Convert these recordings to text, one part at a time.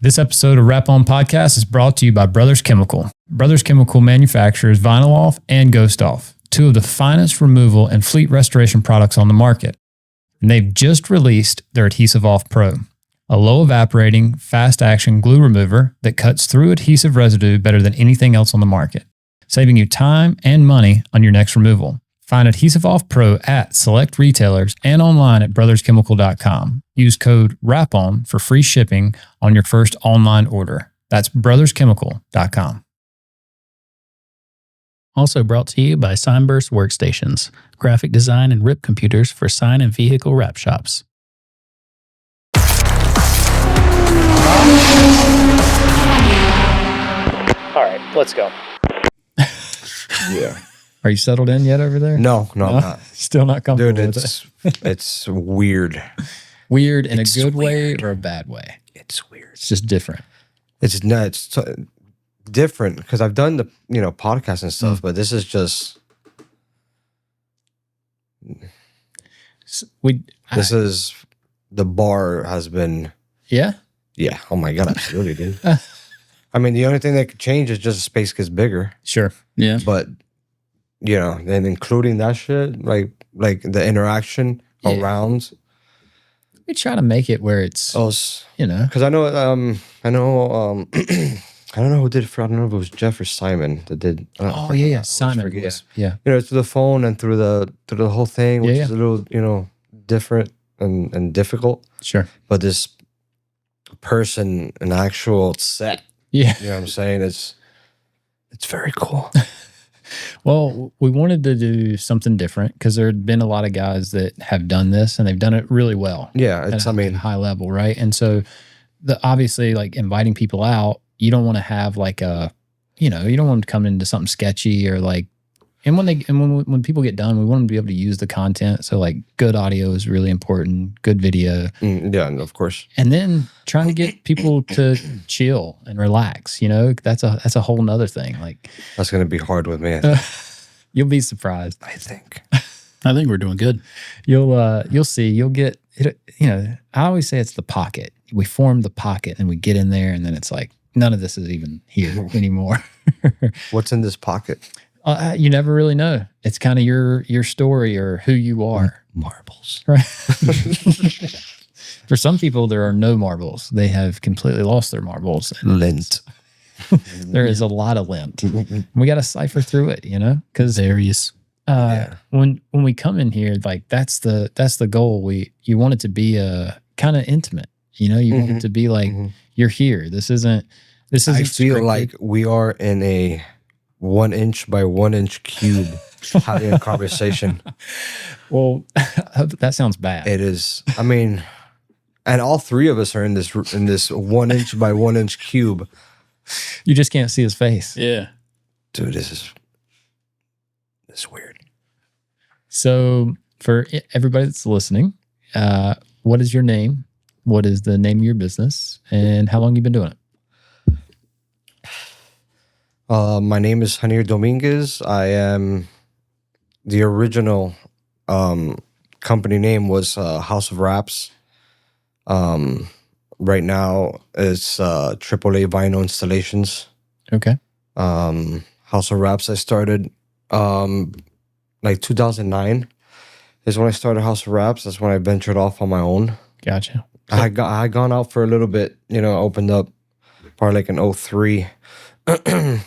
This episode of WrapOn Podcast is brought to you by Brothers Chemical. Brothers Chemical manufactures Vinyl Off and Ghost Off, two of the finest removal and fleet restoration products on the market. And they've just released their Adhesive Off Pro, a low evaporating, fast action glue remover that cuts through adhesive residue better than anything else on the market, saving you time and money on your next removal. Find Adhesive Off Pro at select retailers and online at brotherschemical.com. Use code WRAPON for free shipping on your first online order. That's brotherschemical.com. Also brought to you by Signburst Workstations, graphic design and rip computers for sign and vehicle wrap shops. All right, let's go. Yeah. Are you settled in yet over there? No, I'm not. Still not comfortable Dude, with it's weird. Weird in It's a good weird. way or a bad way? It's weird. It's just different. It's nuts. It's different because I've done the podcasts and stuff, but this is just this is the bar has been Yeah. Oh my god, absolutely, dude. I mean, the only thing that could change is just the space gets bigger. Sure. Yeah. But then including that shit, like the interaction around. We try to make it where it's Because I know I don't know who did it for. I don't know if it was Jeff or Simon that did. Simon was. Yeah. Through the phone and through the whole thing, which is a little different and difficult. Sure. But this person, an actual set. Yeah. You know what I'm saying? It's very cool. Well, we wanted to do something different because there had been a lot of guys that have done this and they've done it really well. Yeah, at high level, right? And so, obviously, like inviting people out, you don't want to have like you don't want them to come into something sketchy or like. And when people get done, we want them to be able to use the content. So like good audio is really important, good video. Yeah, of course. And then trying to get people to chill and relax, that's a whole nother thing. Like that's going to be hard with me. You'll be surprised. I think we're doing good. You'll see. You'll get it. I always say it's the pocket. We form the pocket and we get in there and then it's like, none of this is even here anymore. What's in this pocket? You never really know. It's kind of your story or who you are. Marbles. Right. For some people, there are no marbles. They have completely lost their marbles. Lint. There is a lot of lint. We got to cipher through it, because Various. when we come in here, like that's the goal. You want it to be kind of intimate. You want it to be like you're here. This isn't. I feel scripted. like we are in a 1 inch by 1 inch cube having a conversation. Well, that sounds bad. It is. I mean, and all three of us are in this 1 inch by 1 inch cube. You just can't see his face. Yeah. Dude, this is weird. So for everybody that's listening, what is your name? What is the name of your business? And how long you been doing it? My name is Hannier Dominguez. I am the original company name was House of Wraps. Right now it's AAA Vinyl Installations. Okay. House of Wraps I started like 2009 is when I started House of Wraps. That's when I ventured off on my own. Gotcha. I had gone out for a little bit, opened up probably like in 03.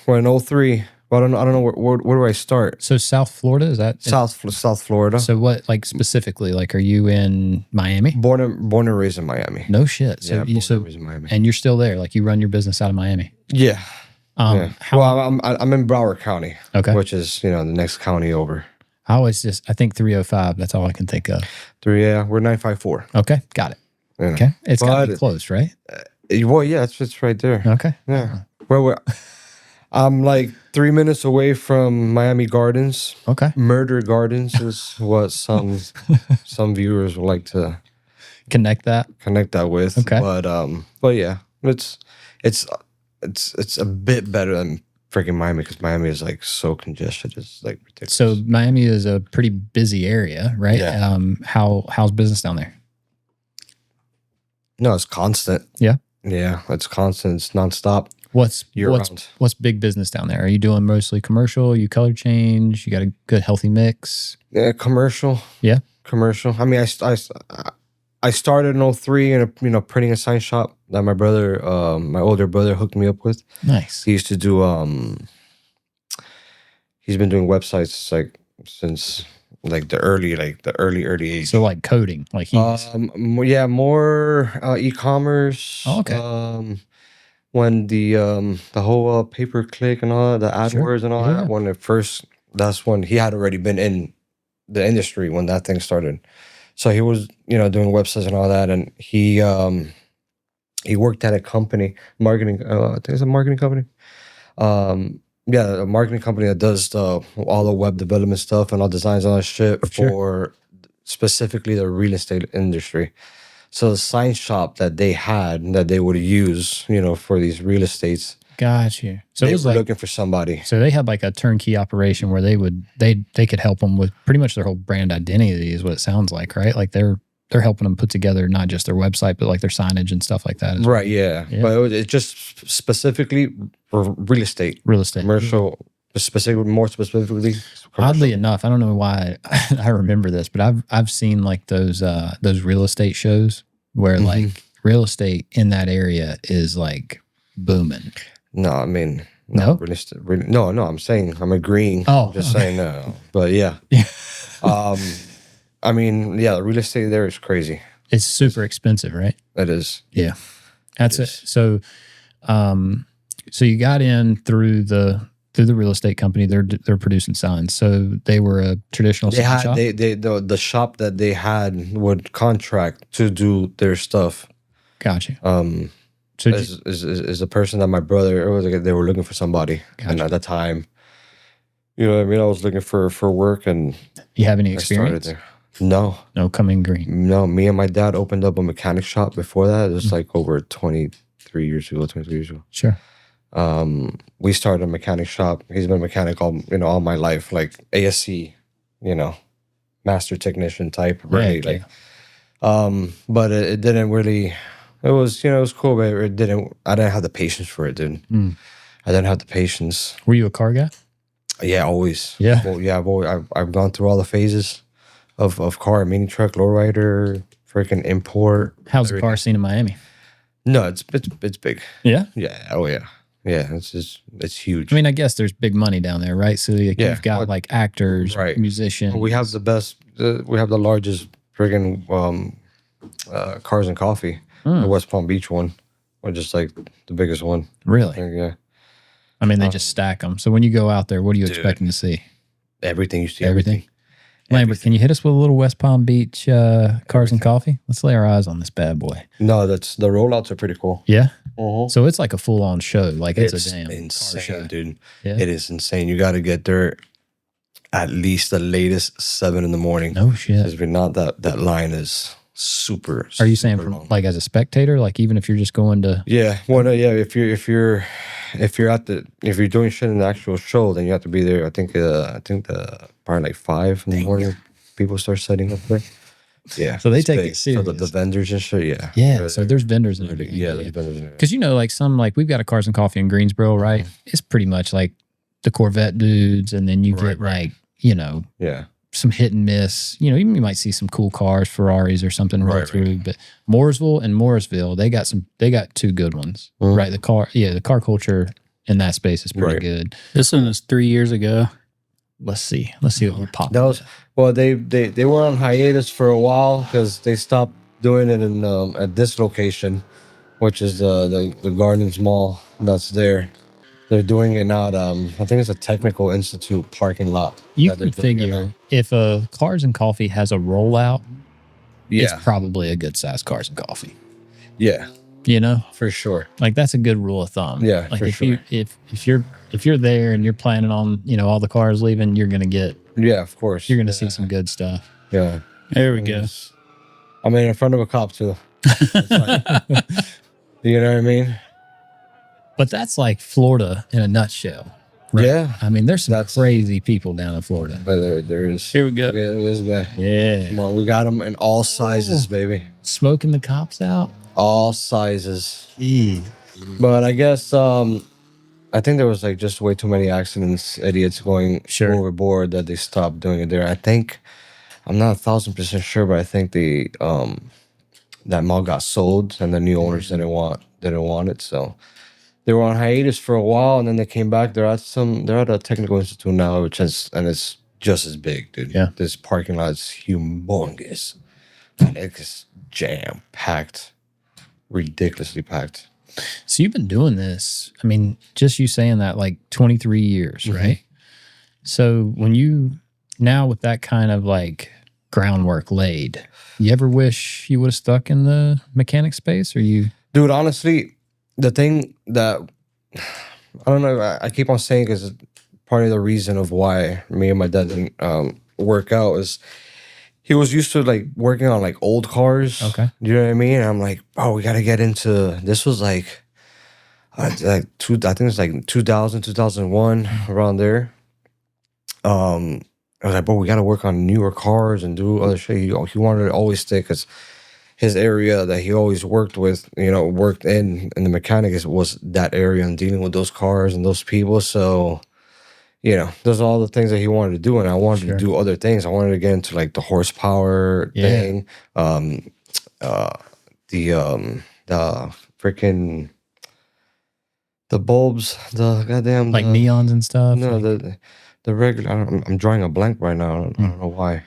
We're in 03. Well, I don't know where do I start? So South Florida, is that South Florida. So what, like specifically, like are you in Miami? Born and raised in Miami. No shit. So Yeah, born and raised in Miami. and you're still there, like you run your business out of Miami. Yeah. Yeah. I'm in Broward County. Okay. Which is the next county over. I think 305. That's all I can think of. We're 954. Okay, got it. Yeah. Okay, it's got to be But- close, right? Well, yeah, it's right there. Okay. Yeah. I'm like 3 minutes away from Miami Gardens. Okay. Murder Gardens is what some viewers would like to Connect that. connect that with. Okay. But yeah, it's a bit better than freaking Miami because Miami is like so congested. It's like ridiculous. So Miami is a pretty busy area, right? Yeah. How's business down there? No, it's constant. Yeah. Yeah, it's constant. It's nonstop. What's Year round. what's big business down there? Are you doing mostly commercial? You color change? You got a good healthy mix? Yeah, commercial. Yeah. Commercial. I mean, I started in 03 in a printing and sign shop that my brother, my older brother, hooked me up with. Nice. He used to do he's been doing websites like since like the early 80s. So like coding, like he's Yeah, more e-commerce. Oh, okay. When the whole pay per click and all that, the AdWords and all Yeah. that, when it first, that's when he had already been in the industry when that thing started. So he was, doing websites and all that, and he worked at a company, marketing. I think it's a marketing company. Yeah, a marketing company that does all the web development stuff and all designs and all that shit for specifically the real estate industry. So the sign shop that they had that they would use, for these real estates. Got you. So they it was were like looking for somebody. So they had like a turnkey operation where they could help them with pretty much their whole brand identity is what it sounds like, right? Like they're helping them put together not just their website, but like their signage and stuff like that. Right, yeah. But it's just specifically for real estate. Real estate. Commercial, more specifically. Oddly enough, I don't know why I remember this, but I've seen like those real estate shows where like real estate in that area is like booming. No, I mean, no, real estate. No, I'm saying I'm agreeing. Oh, I'm just saying no. But yeah. I mean, yeah, the real estate there is crazy. It's super expensive, right? It is. Yeah. That's it. So, so you got in through the real estate company. They're producing signs. So they were a traditional sign shop? The shop that they had would contract to do their stuff. Gotcha. So is the person that my brother, it was like they were looking for somebody. Gotcha. And at the time, you know what I mean? I was looking for work, and you have any experience? I started there. No, coming green. No, me and my dad opened up a mechanic shop before that. It was like over 23 years ago. Sure. We started a mechanic shop. He's been a mechanic all my life, like ASC, master technician type, really. Yeah, but it didn't really. It was it was cool, but it didn't. I didn't have the patience for it, dude. I didn't have the patience. Were you a car guy? Yeah, always. Yeah. Well, yeah, I've gone through all the phases of car, mini truck, lowrider, freaking import. How's the car scene in Miami? No, it's big. Yeah. Yeah. Oh yeah. Yeah. It's huge. I mean, I guess there's big money down there, right? So you've got like actors, musicians. We have the best. We have the largest friggin' cars and coffee. The West Palm Beach one, or just like the biggest one. Really? Yeah. I mean, they just stack them. So when you go out there, what are you expecting to see? Everything you see. Everything. Lambert, can you hit us with a little West Palm Beach cars and coffee? Let's lay our eyes on this bad boy. No, the rollouts are pretty cool. Yeah. So it's like a full on show. Like it's a damn insane, car show, dude. Yeah. It is insane. You got to get there at least the latest 7 in the morning. No shit. Because if you're not, that line is super. Are you saying from long. Like as a spectator, like even if you're just going to? Yeah. Well, yeah. If you're doing shit in the actual show, then you have to be there. I think probably like 5 in the morning. People start setting up there. Yeah. So they take it serious. So the vendors and shit. Yeah. Yeah. So there's vendors in there. Yeah. There's vendors in there. Because like we've got a cars and coffee in Greensboro, right? It's pretty much like the Corvette dudes, and then you get like yeah. some hit and miss. You might see some cool cars, Ferraris or something roll through. But Mooresville and Morrisville, they got 2 good ones, right? The car culture in that space is pretty good. This one was 3 years ago. Let's see what we're popping. They were on hiatus for a while because they stopped doing it in at this location, which is the Gardens Mall that's there. They're doing it now at I think it's a Technical Institute parking lot. You can figure if a Cars and Coffee has a rollout, it's probably a good size Cars and Coffee. Yeah, for sure. Like that's a good rule of thumb. Yeah, like for sure. If you're there and you're planning on all the cars leaving, you're gonna get. Yeah, of course. You're gonna see some good stuff. Yeah, there we go. I mean, in front of a cop too. You know what I mean? But that's like Florida in a nutshell. Right. Yeah. I mean, there's some crazy people down in Florida. But there is. Here we go. Yeah, it is bad. Yeah. Come on, we got them in all sizes, baby. Smoking the cops out. All sizes. Yeah. But I guess I think there was like just way too many accidents, idiots going overboard that they stopped doing it there. I think I'm not 1,000% sure, but I think the that mall got sold and the new owners didn't want it, so they were on hiatus for a while and then they came back. They're at a technical institute now, it's just as big, dude. Yeah, this parking lot is humongous. It's jam packed, ridiculously packed. So you've been doing this, I mean, just you saying that, like 23 years, right? So when you, now with that kind of like groundwork laid, you ever wish you would have stuck in the mechanic space, or you? Dude, honestly, the thing that, I don't know, I keep on saying is part of the reason of why me and my dad didn't work out is he was used to like working on like old cars. Okay. You know what I mean? And I'm like, oh, we got to get into, this was like I think it's like 2000, 2001, around there. I was like, bro, we got to work on newer cars and do other shit. He wanted to always stay because his area that he always worked with, worked in the mechanic was that area and dealing with those cars and those people. So, those are all the things that he wanted to do. And I wanted to do other things. I wanted to get into like the horsepower thing, the freaking, the bulbs, the goddamn, like neons and stuff. No, like, the regular. I'm drawing a blank right now. I don't know why.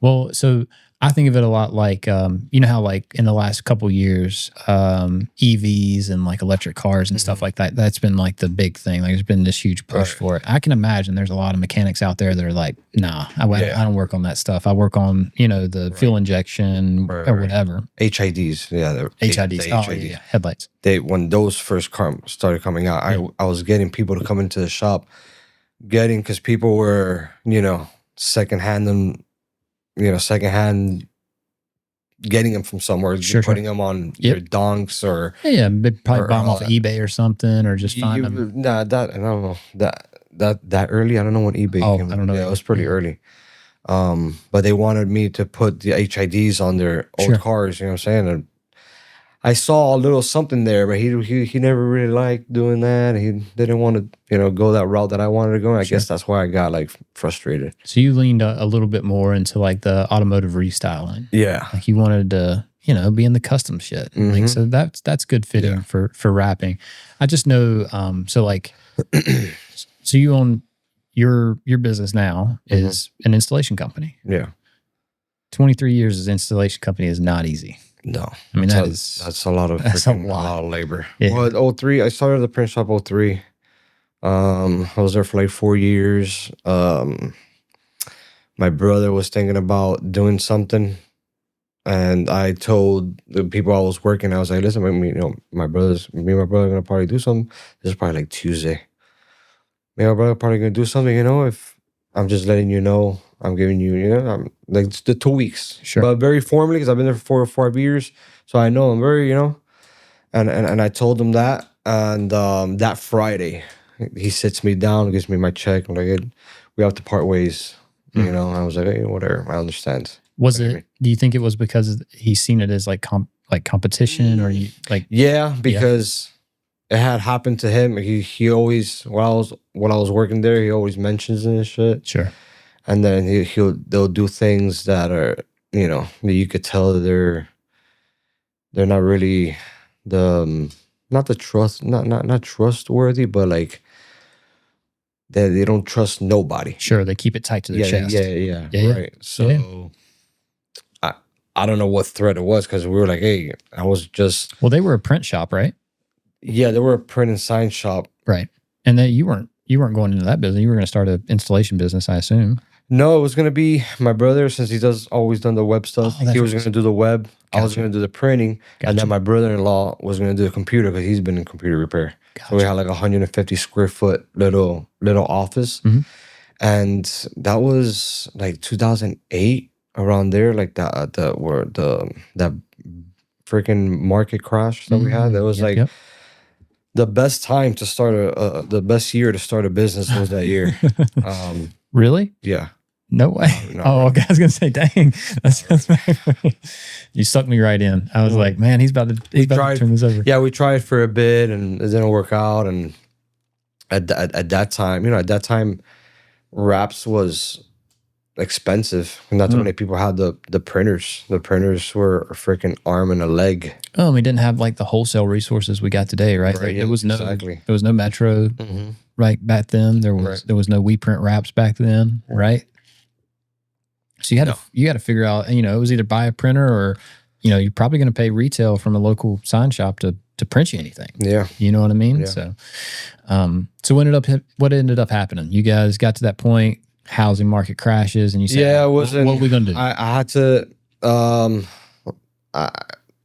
Well, so I think of it a lot like, you know how like in the last couple years, EVs and like electric cars and stuff like that, that's been like the big thing. Like there's been this huge push for it. I can imagine there's a lot of mechanics out there that are like, nah, I don't work on that stuff. I work on, the fuel injection or whatever. HIDs. Yeah. HIDs. Yeah. Headlights. When those first started coming out, I was getting people to come into the shop, because people were, secondhand getting them from somewhere, putting them on their donks or they probably buy them off of eBay or something, or just find them. Nah, that I don't know that early. I don't know when eBay came. I don't know. Yeah, it was pretty early. But they wanted me to put the HIDs on their old cars. You know what I'm saying? And I saw a little something there, but he never really liked doing that. He didn't want to, go that route that I wanted to go. And I guess that's why I got like frustrated. So you leaned a little bit more into like the automotive restyling. Yeah. Like you wanted to, be in the custom shit. Like, so that's good fitting for wrapping. I just know, so like, so you own your business now is an installation company. Yeah. 23 years as an installation company is not easy. No, I mean that's a lot of a lot of labor. Yeah. Well, 03, I started the print shop 03. I was there for like 4 years. My brother was thinking about doing something, and I told the people I was working, I was like, listen, me and my brother are gonna probably do something. This is probably like Tuesday. Me and my brother are probably gonna do something. If I'm just letting you know. I'm giving you, I'm like the 2 weeks, but very formally because I've been there for 4 or 5 years, so I know I'm very, and I told him that, and that Friday, he sits me down, gives me my check, I'm like, hey, we have to part ways, I was like, hey, whatever, I understand. Was it? Do you think it was because he's seen it as like competition, or you like? Yeah, because it had happened to him. He always while I was working there, he always mentions this shit. Sure. And then they'll do things that are, that you could tell that they're not really not trustworthy, but like they don't trust nobody. Sure, they keep it tight to their chest. Yeah. Right. So I don't know what threat it was, because we were like, hey, I was just. Well, they were a print shop, right? Yeah, they were a print and sign shop. Right. And then you weren't going into that business. You were going to start an installation business, I assume. No, it was going to be my brother, since he always done the web stuff. He was going to do the web. Gotcha. I was going to do the printing. Gotcha. And then my brother-in-law was going to do the computer, because he's been in computer repair. Gotcha. So we had like 150 square foot little office. And that was like 2008, around there, like that freaking market crash that we had. That was the best time to start the best year to start a business was that year. Really? Yeah. No way. No, Oh, okay. I was gonna say, dang, that's you sucked me right in. I was like, man, he's about to turn this over. Yeah, we tried for a bit and it didn't work out. And at that time, wraps was expensive. Not too many people had the printers. The printers were a freaking arm and a leg. Oh, we didn't have like the wholesale resources we got today, right? Like, Yeah, there was no exactly. there was no Metro right back then. There was no We Print wraps back then, right? So you had to figure out, it was either buy a printer or, you're probably going to pay retail from a local sign shop to print you anything. Yeah. You know what I mean? Yeah. So what ended up happening? You guys got to that point, housing market crashes, and you said, Yeah, what are we going to do? I had to,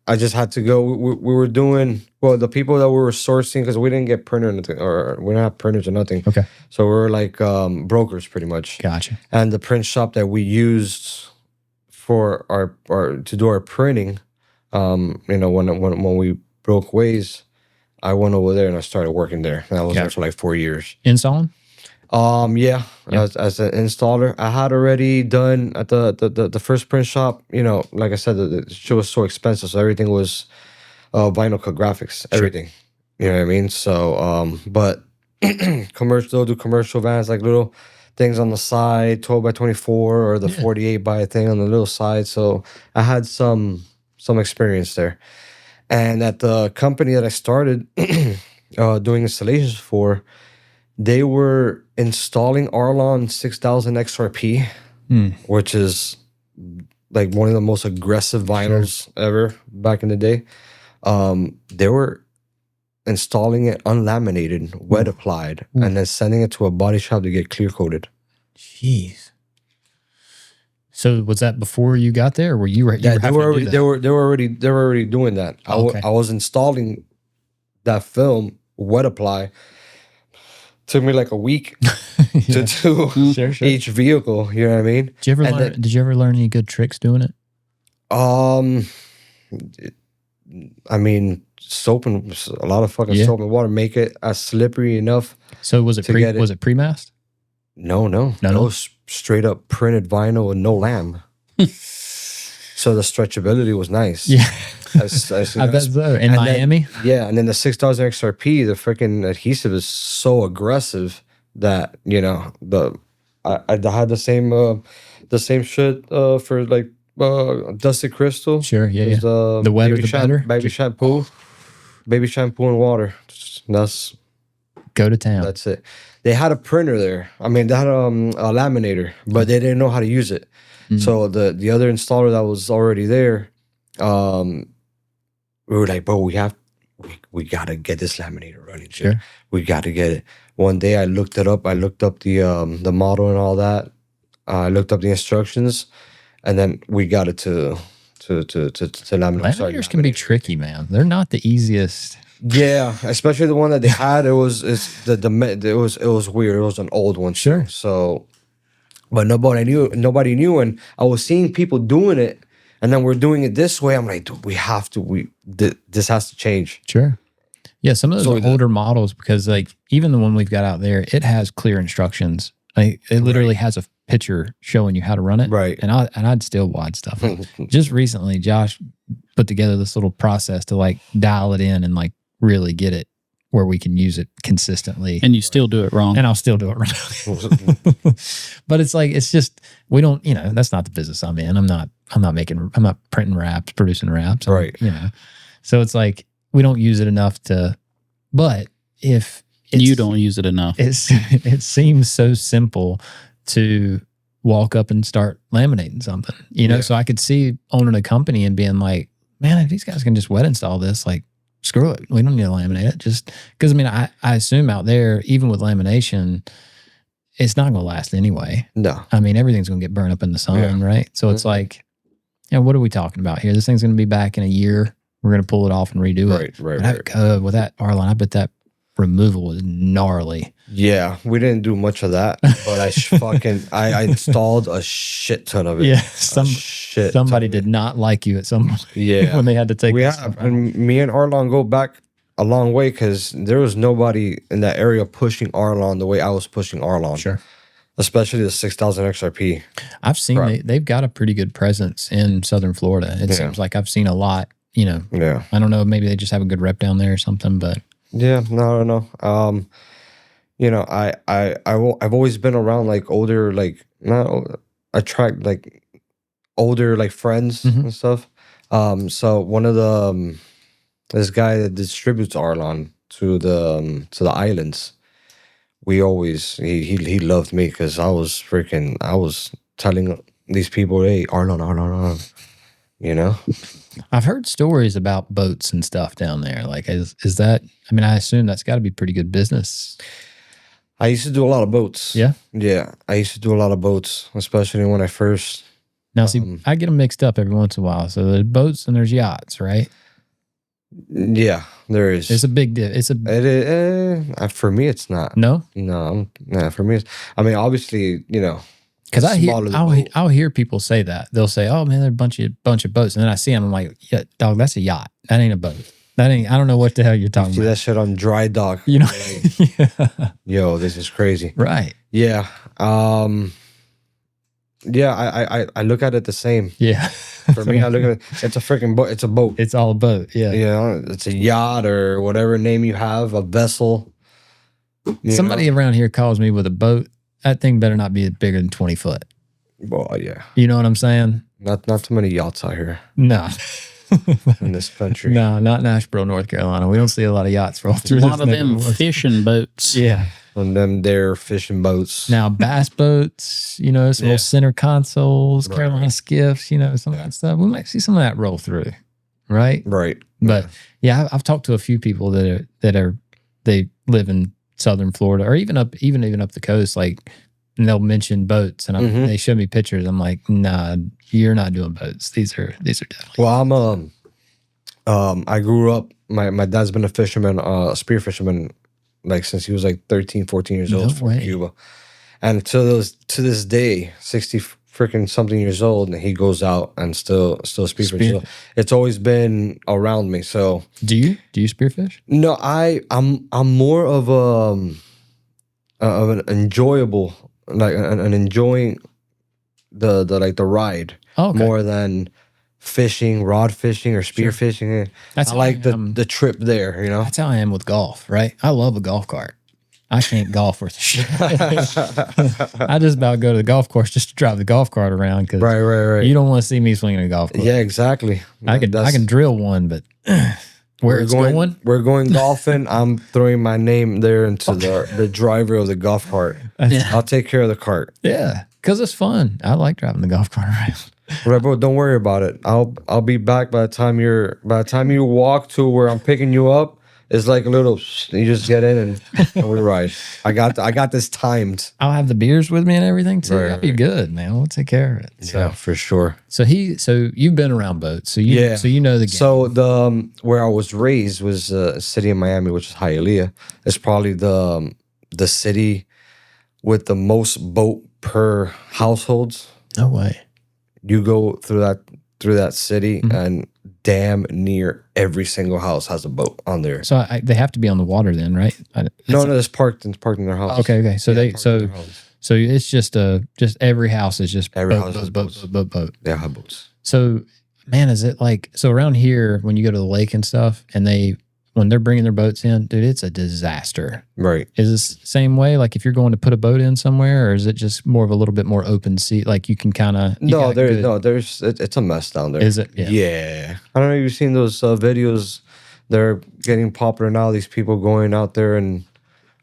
I just had to go. We were doing, the people that we were sourcing, because we didn't get printer or we didn't have printers or nothing. Okay. So we were like brokers pretty much. Gotcha. And the print shop that we used for our to do our printing, when we broke ways, I went over there and I started working there. And I was there for like 4 years. Installing? Yeah. As an installer, I had already done at the first print shop. Like I said, the shit was so expensive, so everything was vinyl cut graphics, everything. You know what I mean? So, but they'll do commercial vans, like little things on the side, 12 by 24 or the 48 by thing on the little side. So I had some experience there. And at the company that I started doing installations for, they were installing Arlon 6000 XRP, which is like one of the most aggressive vinyls ever back in the day. They were installing it unlaminated, wet applied, and then sending it to a body shop to get clear coated. Jeez. So was that before you got there, or were you? Yeah, they were already doing that. Okay. I was installing that film wet apply. Took me like a week to do each vehicle. You know what I mean? Did you ever learn any good tricks doing it? Soap and a lot of fucking soap and water make it as slippery enough. So was it pre-mast? No. It was straight up printed vinyl and no lamb. So the stretchability was nice. Yeah. I bet so. In Miami? And then the 6000 XRP, the freaking adhesive is so aggressive that, I had the same shit for like Dusty Crystal. Sure, yeah. The wetter the better. Baby shampoo and water. That's go to town. That's it. They had a printer there. I mean, they had a laminator, but they didn't know how to use it. So the other installer that was already there, we were like, bro, we gotta get this laminator running. Sure. We gotta get it. One day I looked it up. I looked up the model and all that. I looked up the instructions, and then we got it to laminate. Laminators can be tricky, man. They're not the easiest. Yeah, especially the one that they had. It was weird. It was an old one. Sure. So, but nobody knew, and I was seeing people doing it, and then we're doing it this way. I'm like, dude, this has to change. Sure. Yeah, some of those older models, because like even the one we've got out there, it has clear instructions. Like it literally has a picture showing you how to run it. Right. And I'd still wad stuff. Just recently, Josh put together this little process to like dial it in and like really get it where we can use it consistently. And you still do it wrong. And I'll still do it wrong. But it's like, it's just, we don't, that's not the business I'm in. I'm not printing wraps, producing wraps. Right. So it's like, we don't use it enough but if you don't use it enough, it seems so simple to walk up and start laminating something, So I could see owning a company and being like, man, if these guys can just wet install this, like, screw it. We don't need to laminate it. Just because, I assume out there, even with lamination, it's not going to last anyway. No. Everything's going to get burned up in the sun, right? So it's like, what are we talking about here? This thing's going to be back in a year. We're going to pull it off and redo it. Right. With that Arlon, I bet that removal was gnarly. Yeah, we didn't do much of that, but I installed a shit ton of it. Yeah, somebody did not like you at some point. Yeah, when they had to take. And me and Arlon go back a long way because there was nobody in that area pushing Arlon the way I was pushing Arlon. Sure. Especially the 6000 XRP. I've seen they've got a pretty good presence in Southern Florida. It seems like I've seen a lot, you know. Yeah. I don't know, maybe they just have a good rep down there or something, but yeah, no, I don't know. You know, I've always been around like older, like not attract like older like friends and stuff. So one of the this guy that distributes Arlon to the islands, we always he loved me because I was telling these people, hey, Arlon, you know. I've heard stories about boats and stuff down there. Like, is that? I mean, I assume that's got to be pretty good business. I used to do a lot of boats. Yeah, I used to do a lot of boats, especially when I first. Now, see, I get them mixed up every once in a while. So there's boats and there's yachts, right? Yeah, there is. It's a big deal. For me, it's not. No, For me, it's. I mean, obviously, you know. Because I'll hear people say that. They'll say, "Oh man, there's a bunch of boats," and then I see them. I'm like, "Yeah, dog, that's a yacht. That ain't a boat. That ain't. I don't know what the hell you're talking See about." that shit on dry dock. You know, like, yo, this is crazy. Right? Yeah. Yeah. I look at it the same. Yeah. For me, I look at it. It's a freaking boat. It's a boat. It's all a boat. Yeah. You know, it's a yacht or whatever name you have, a vessel. Somebody around here calls me with a boat. That thing better not be bigger than 20 foot. Well, yeah. You know what I'm saying? Not too many yachts out here. No. In this country. No, not in Asheboro, North Carolina. We don't see a lot of yachts roll through. A lot of them fishing boats. Yeah. And them there fishing boats. Now, bass boats, you know, some little center consoles, Carolina skiffs, you know, some of that stuff. We might see some of that roll through. Right? Right. But yeah, I've talked to a few people they live in Southern Florida or even up the coast, like, and they'll mention boats and they show me pictures. I'm like, nah, you're not doing boats. These are definitely. Well, I grew up, my dad's been a fisherman, a spear fisherman, like since he was like 13, 14 years old from Cuba. And to this day, 60 freaking something years old, and he goes out and still spearfish. So it's always been around me. So do you spearfish? No, I'm more of an enjoyable, like an enjoying the ride more than fishing, rod fishing or spear fishing. That's I like the trip there, you know. That's how I am with golf, right? I love a golf cart. I can't golf worth a shit. I just about go to the golf course just to drive the golf cart around because right. You don't want to see me swinging a golf cart. Yeah, exactly. I can drill one, but where it's going, we're going golfing. I'm throwing my name there into the driver of the golf cart. I'll take care of the cart. Yeah, because it's fun. I like driving the golf cart around. Right, bro. Don't worry about it. I'll be back by the time you walk to where I'm picking you up. It's like a little. You just get in and we ride. I got this timed. I'll have the beers with me and everything too. Right, That'll be good, man. We'll take care of it. Yeah, for sure. So you've been around boats, so you know the game. So the where I was raised was a city in Miami, which is Hialeah. It's probably the city with the most boat per households. No way. You go through that city and damn near every single house has a boat on there. So they have to be on the water then, right? No, it's parked in their house. Okay. So so it's just every house is just every house has boat. They have boats. So man, is it like so around here when you go to the lake and stuff, and when they're bringing their boats in, dude, it's a disaster. Right. Is this the same way? Like if you're going to put a boat in somewhere, or is it just more of a little bit more open sea? Like you can kind of it's a mess down there. Is it? Yeah. I don't know if you've seen those videos. They're getting popular now. These people going out there and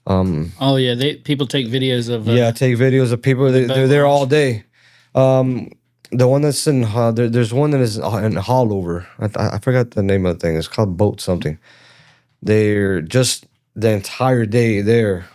oh yeah, people take videos of take videos of people. They're there all day. The one that's in there's one that is in Hollover. I forgot the name of the thing. It's called Boat something. They're just the entire day there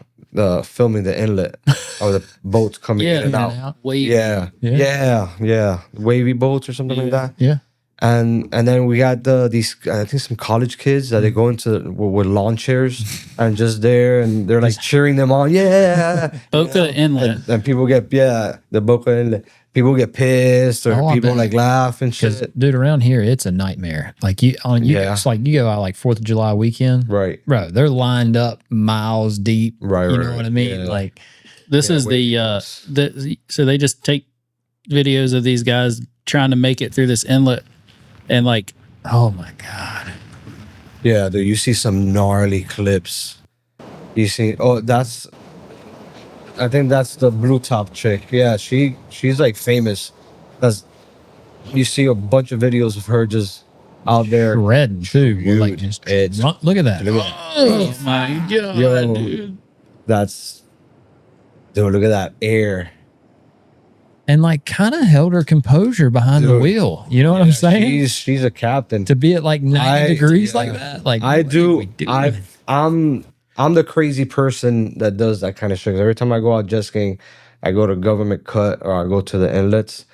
filming the inlet of the boats coming in and out. Wavy. Yeah. Wavy boats or something like that. Yeah. And then we got these I think some college kids that they go into with lawn chairs and just there and they're like cheering them on. Yeah. Boca Inlet. And people get the Boca Inlet. people get pissed or Oh, I people bet. like laugh and Because shit. dude, around here it's a nightmare. Like Yeah. it's like you go out like 4th of July weekend, Right. bro. They're lined up miles deep. Right. You right, know right. what I mean? Yeah. Like, This Yeah, is wait, so they just take videos of these guys trying to make it through this inlet, and like oh my god, Yeah, dude, you see some gnarly clips. You see, I think that's the blue top chick. Yeah, she's like famous. That's you see a bunch of videos of her just out there. shredding too. We're like Dude, just it's- look at that. Look at that. oh my god, Yo. dude. Dude, look at that air. And like kind of held her composure behind the Dude. wheel. You know what I'm saying? She's a captain. To be at like 90 degrees yeah. like that. Like I what are do. we doing? I'm the crazy person that does that kind of shit. Every time I go out jet skiing, I go to government cut or I go to the inlets.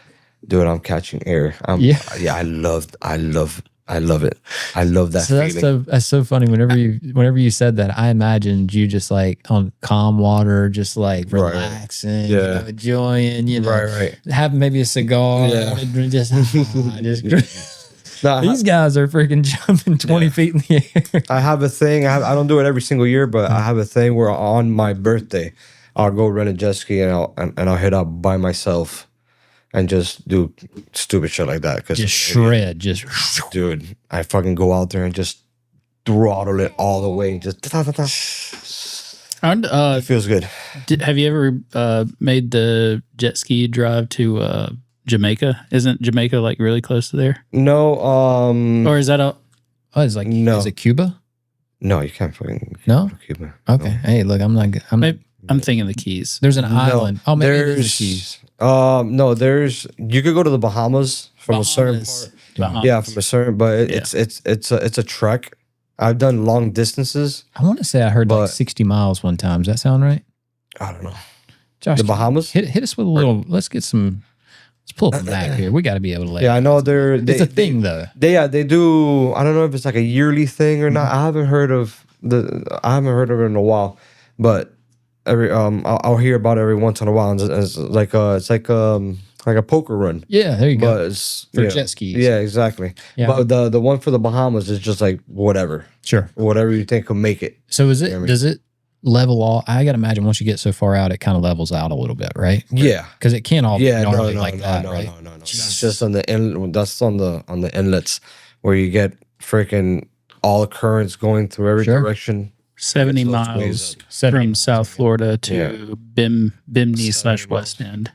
Dude, I'm catching air. Yeah. I love it. I love that So feeling. that's so funny. Whenever you said that, I imagined you just like on calm water, just like Right. relaxing, Yeah. enjoying, Right. having maybe a cigar, Yeah. just No, these guys are freaking jumping 20 feet in the air. I have a thing. I don't do it every single year, but I have a thing where on my birthday, I'll go rent a jet ski and I'll hit up by myself and just do stupid shit like that. Cause Just shred, just dude, I fucking go out there and just throttle it all the way. Just And, it feels good. have you ever made the jet ski drive to Jamaica? Isn't Jamaica like really close to there, No, or is that a oh, it's like No. is it Cuba? no, you can't fucking No? go to Cuba. Okay. Hey, look, maybe, I'm thinking the Keys. there's an island. Oh, maybe it is the there's Keys. no, there's you could go to the Bahamas from a certain part. Bahamas. Yeah, from a certain, but Yeah. it's a trek. I've done long distances. I want to say I heard like But- 60 miles one time. Does that sound right? I don't know. Josh, The Bahamas? hit us with a little. Let's pull up a map here. We got to be able to let. Yeah, I know It's a thing though. They do. I don't know if it's like a yearly thing or not. I haven't heard of it in a while, but I'll hear about it every once in a while. And it's like a poker run, Yeah, there you go. but it's For yeah. jet skis. Yeah, exactly. Yeah. But the one for the Bahamas is just like whatever Sure. you think will make it. So You know what I mean? does it level off? I got to imagine once you get so far out, it kind of levels out a little bit, right? Yeah. Because it can't all Yeah, be no, gnarly no, like no, that, no, right? no, no, no. That's just on the that's on the inlets where you get freaking all the currents going through every Sure. direction. 70 It's those miles ways 70 from South Florida to Yeah. Bimini 70 / West End.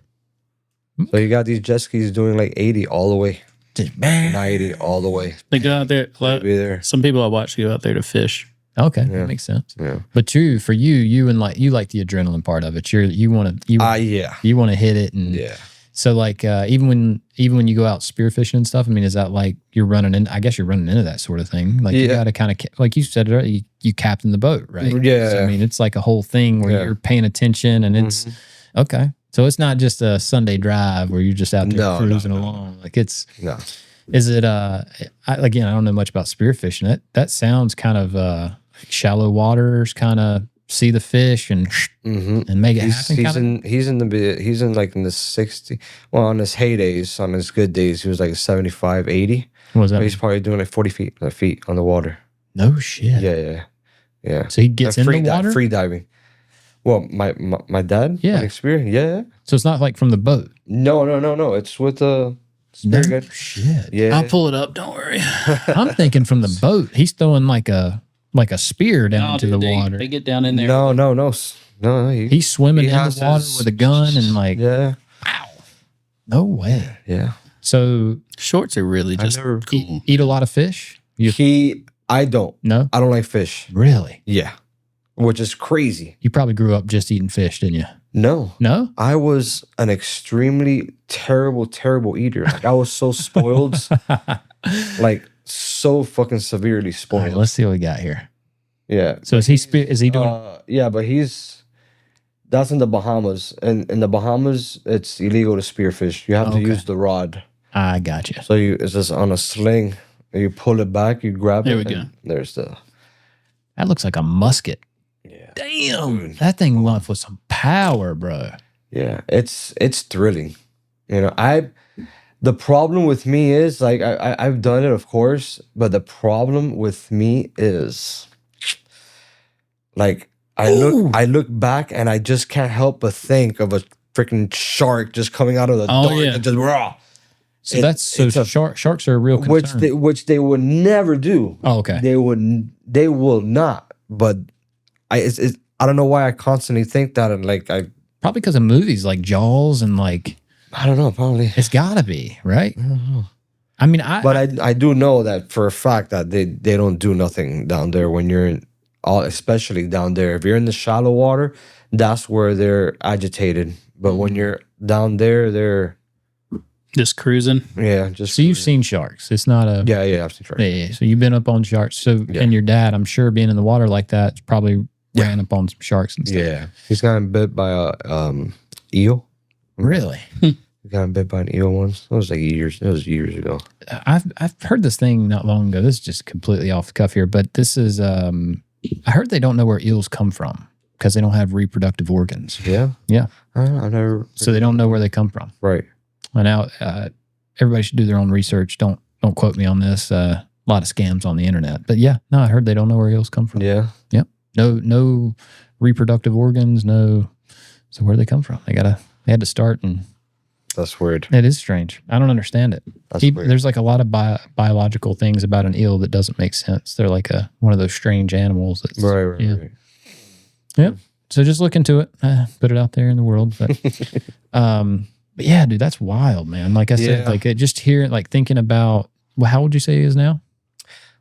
So you got these jet skis doing like 80 all the way, Just bang. 90 all the way. They go out there. Be there. Some people I watch go out there to fish. Okay, Yeah. that makes sense. Yeah. But for you, you like the adrenaline part of it. You want to Yeah. you want to hit it, and Yeah. so like even when you go out spearfishing and stuff. I mean, is that like you're running in? I guess you're running into that sort of thing. Like you Yeah. got to kind of like you said earlier, you captain the boat, right? Yeah. So, I mean, it's like a whole thing where Yeah. you're paying attention, and it's okay. So it's not just a Sunday drive where you're just out there No, no, cruising no. along. Like it's. No. Is it again, I don't know much about spearfishing. That sounds kind of shallow waters, kind of see the fish and make it happen. He's in like in the 60. Well, on his heydays, on his good days, he was like 75, 80. What was that? He's probably doing like 40 feet on the water. No shit. Yeah. So he gets in the water. Free diving. Well, my dad. Yeah. my experience. Yeah. So it's not like from the boat. No. It's with the No very good. shit. Yeah. I'll pull it up. Don't worry. I'm thinking from the boat. He's throwing like a spear down into the water. They get down in there. No. He's swimming he in the has water his- with a gun and like, Yeah. no way. Yeah. So Shorts are really just never- cool. eat a lot of fish. I don't like fish. Really? Yeah. Which is crazy. You probably grew up just eating fish, didn't you? No. No? I was an extremely terrible eater. Like I was so spoiled, like so fucking severely All spoiled. right, let's see what we got here. Yeah. So is he doing Yeah, but that's in the Bahamas. And in the Bahamas, it's illegal to spearfish. You have to Okay. use the rod. I got you. So it's just on a sling. You pull it back, you grab There it. we go. and there's the That looks like a musket. yeah. Damn. That thing left with some power, bro. Yeah. It's thrilling. You know, the problem with me is like I've done it, of course, but the problem with me is like I look back and I just can't help but think of a freaking shark just coming out of the dark and just raw. So sharks are a real concern. Which they would never do. Oh, okay. They will not. But I don't know why I constantly think that, and like probably because of movies like Jaws and like I don't know, probably it's gotta be, right? I don't know. I mean, I do know that for a fact that they don't do nothing down there when you're in, especially down there. If you're in the shallow water, that's where they're agitated. But when you're down there, they're just cruising. Yeah, just so you've seen sharks. It's not a yeah. I've seen sharks. Yeah. So you've been up on sharks. So and your dad, I'm sure, being in the water like that, probably ran up on some sharks and stuff. Yeah, he's gotten bit by a eel. Really? He got bit by an eel once. It was years ago. I've heard this thing not long ago. This is just completely off the cuff here, but this is I heard they don't know where eels come from because they don't have reproductive organs. Yeah, yeah. I've never. So they don't know where they come from. Right. And now everybody should do their own research. Don't quote me on this. A lot of scams on the internet, but yeah, no, I heard they don't know where eels come from. Yeah. Yep. No reproductive organs. No. So where do they come from? They had to start and. That's weird. It is strange. I don't understand it. Weird. There's like a lot of biological things about an eel that doesn't make sense. They're like one of those strange animals. That's, right. Yeah. So just look into it. Put it out there in the world. But yeah, dude, that's wild, man. Like I said, like just hearing, like thinking about, well, how old you say he is now?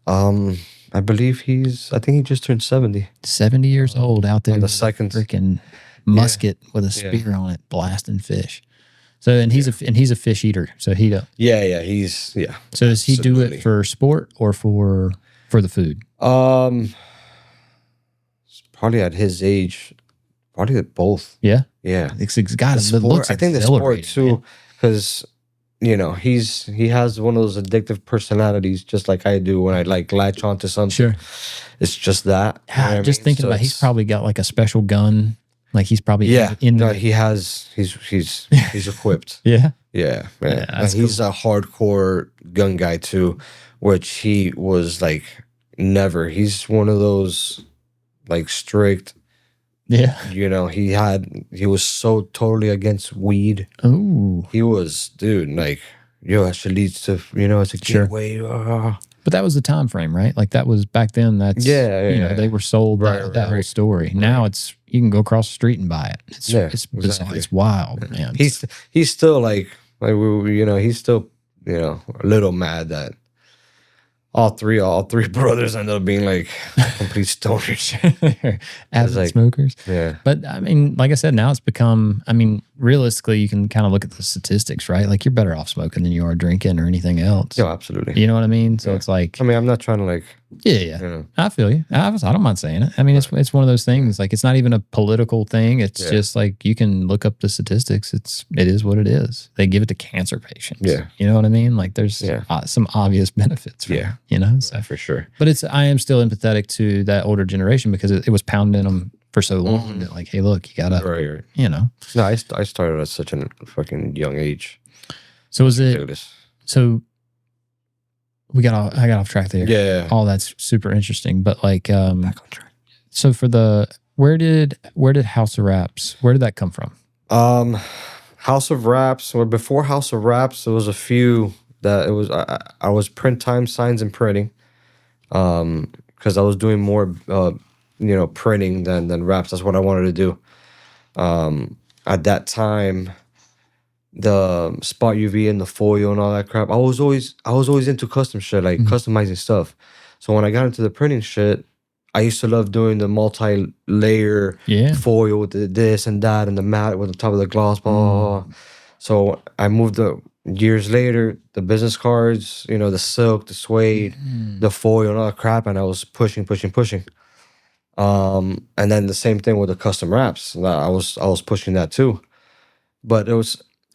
I believe I think he just turned 70. 70 years old out there. On the with second freaking musket with a spear on it, blasting fish. So and he's a fish eater. So he he's So does he do it for sport or for the food? Probably at his age, probably at both. Yeah, yeah. It's got I think the sport too, because you know he has one of those addictive personalities, just like I do when I like latch onto something. Sure, it's just that. Just thinking about, he's probably got like a special gun. Like he's probably he has he's equipped. Yeah, man. And he's a hardcore gun guy too, which he was like never. He's one of those like strict. Yeah, you know, he was so totally against weed. Oh, he was, dude. Like, that should lead to, it's a gateway. But that was the time frame, right? Like that was back then. That's they were sold that whole story. Now it's you can go across the street and buy it. It's bizarre. It's wild, man. He's still like he's still a little mad that all three brothers end up being like complete stoners, avid smokers. Yeah, but I mean, like I said, now it's become. I mean, realistically, you can kind of look at the statistics, right? Like you're better off smoking than you are drinking or anything else. Yeah, absolutely. You know what I mean? So it's like, I mean, I'm not trying to like. Yeah. I feel you. I don't mind saying it. I mean, it's one of those things. Like it's not even a political thing. It's just like you can look up the statistics. It is what it is. They give it to cancer patients. Yeah, you know what I mean. Like there's some obvious benefits. So for sure. But I am still empathetic to that older generation because it was pounding them for so long that like, hey, look, you gotta, right. No, I started at such a fucking young age. So was it? So. I got off track there. Yeah. All that's super interesting. But like back on track. So for where did House of Wraps, where did that come from? House of Wraps, or before House of Wraps, there was a few that it was I was print time signs and printing. Because I was doing more printing than wraps. That's what I wanted to do. At that time, the spot UV and the foil and all that crap. I was always into custom shit, like customizing stuff. So when I got into the printing shit, I used to love doing the multi-layer foil with this and that and the matte with the top of the gloss. Blah. So I moved years later, the business cards, the silk, the suede, the foil and all that crap, and I was pushing. And then the same thing with the custom wraps. I was pushing that too. But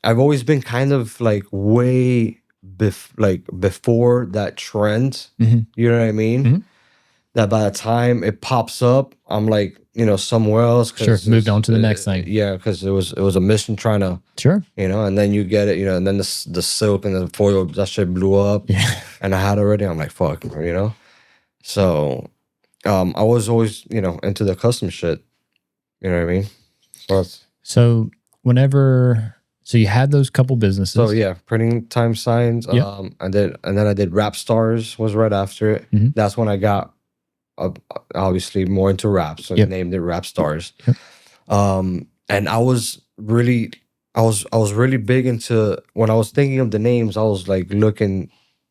I've always been kind of like way before that trend. You know what I mean? That by the time it pops up, I'm like somewhere else. Sure, moved on to the next thing. Yeah, because it was a mission trying to, Sure. and then you get it, and then the silk and the foil, that shit blew up. Yeah. And I had it already. I'm like, fuck, So I was always, into the custom shit. You know what I mean? So so you had those couple businesses. So yeah, printing time signs. Yep. And then I did Rap Stars was right after it. Mhm. That's when I got obviously more into rap. So Yep. I named it Rap Stars. Yep. And I was really big into, when I was thinking of the names, I was like looking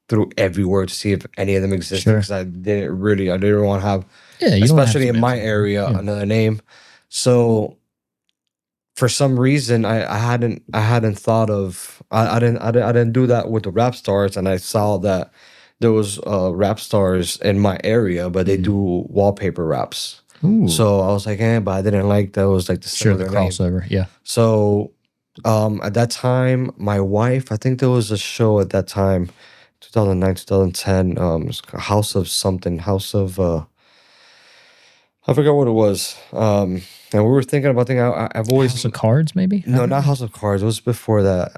through everywhere to see if any of them existed, Sure. because I didn't want to have, Yeah, you don't have especially to in my mention it. area, Yeah. another name. So for some reason, I hadn't thought of, I didn't do that with the Rap Stars, and I saw that there was Rap Stars in my area, but they do wallpaper raps. Ooh. So I was like, but I didn't like that. It was like the Sure, the similar name. crossover. Yeah. So at that time, my wife, I think there was a show at that time, 2009, 2010, House of something, I forgot what it was. And we were thinking about I've always House of Cards, maybe? no, not House of Cards. It was before that.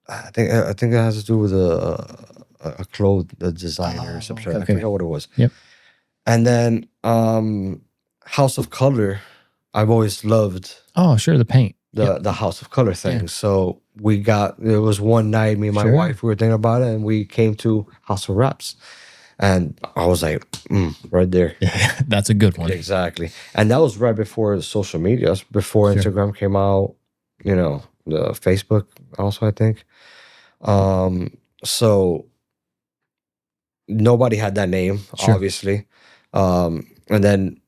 I think it has to do with a clothes designer or something. okay. I forgot what it was. Yep. And then House of Color, I've always loved Oh, sure, the paint. the House of Color thing. Yeah. So there was one night, me and my Sure. wife, we were thinking about it, and we came to House of Raps. And I was like, right there. Yeah, that's a good one. Exactly. And that was right before the social media, before Sure. Instagram came out, the Facebook also, I think. So nobody had that name, Sure. obviously. And then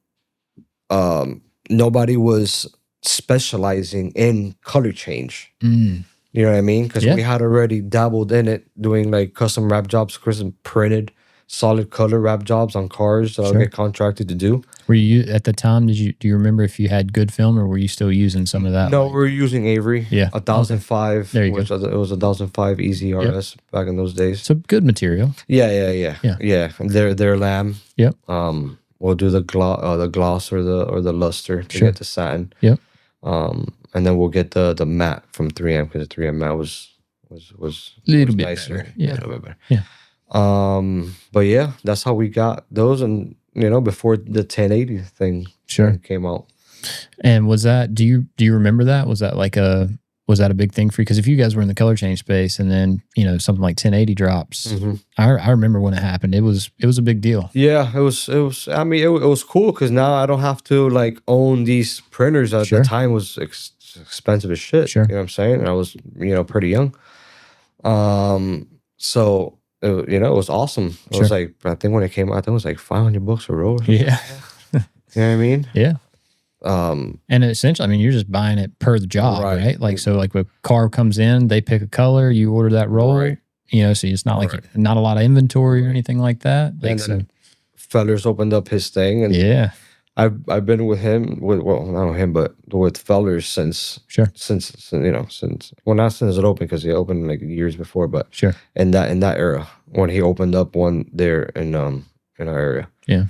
nobody was specializing in color change. Mm. You know what I mean? Because Yeah. we had already dabbled in it, doing like custom wrap jobs, custom printed solid color wrap jobs on cars that I'll Sure. get contracted to do. Were you at the time? Do you remember if you had good film, or were you still using some of that? No, like- we're using Avery. Yeah. 1005. There you which go. It was 1005 Easy RS back in those days. so good material. Yeah. And they're lamb. Yep. We'll do the gloss or the luster to Sure. get the satin. Yep. And then we'll get the matte from 3M, because the 3M matte was Little bit nicer. better. Yeah. A little bit better. Yeah. But yeah, that's how we got those, and before the 1080 thing Sure. came out. And was that? Do you remember that? Was that a big thing for you? Because if you guys were in the color change space, and then something like 1080 drops, Mhm. I remember when it happened. It was a big deal. Yeah, it was. I mean, it was cool, because now I don't have to like own these printers. At Sure. the time was expensive as shit. Sure. You know what I'm saying? And I was pretty young. So it was awesome. It was Sure. like, I think when it came out, I think it was like $500 a roll. Yeah. You know what I mean? Yeah. Um, And essentially, I mean, you're just buying it per the job, Right. right? Like, so like when a car comes in, they pick a color, you order that roll, Right. so it's not like Right. not a lot of inventory or anything like that. Like, and so, then Fellers opened up his thing, and yeah, I've been with him not him, but with Fellers since sure, not since it opened, because he opened like years before, but sure. in that era when he opened up one there in our area. Yeah.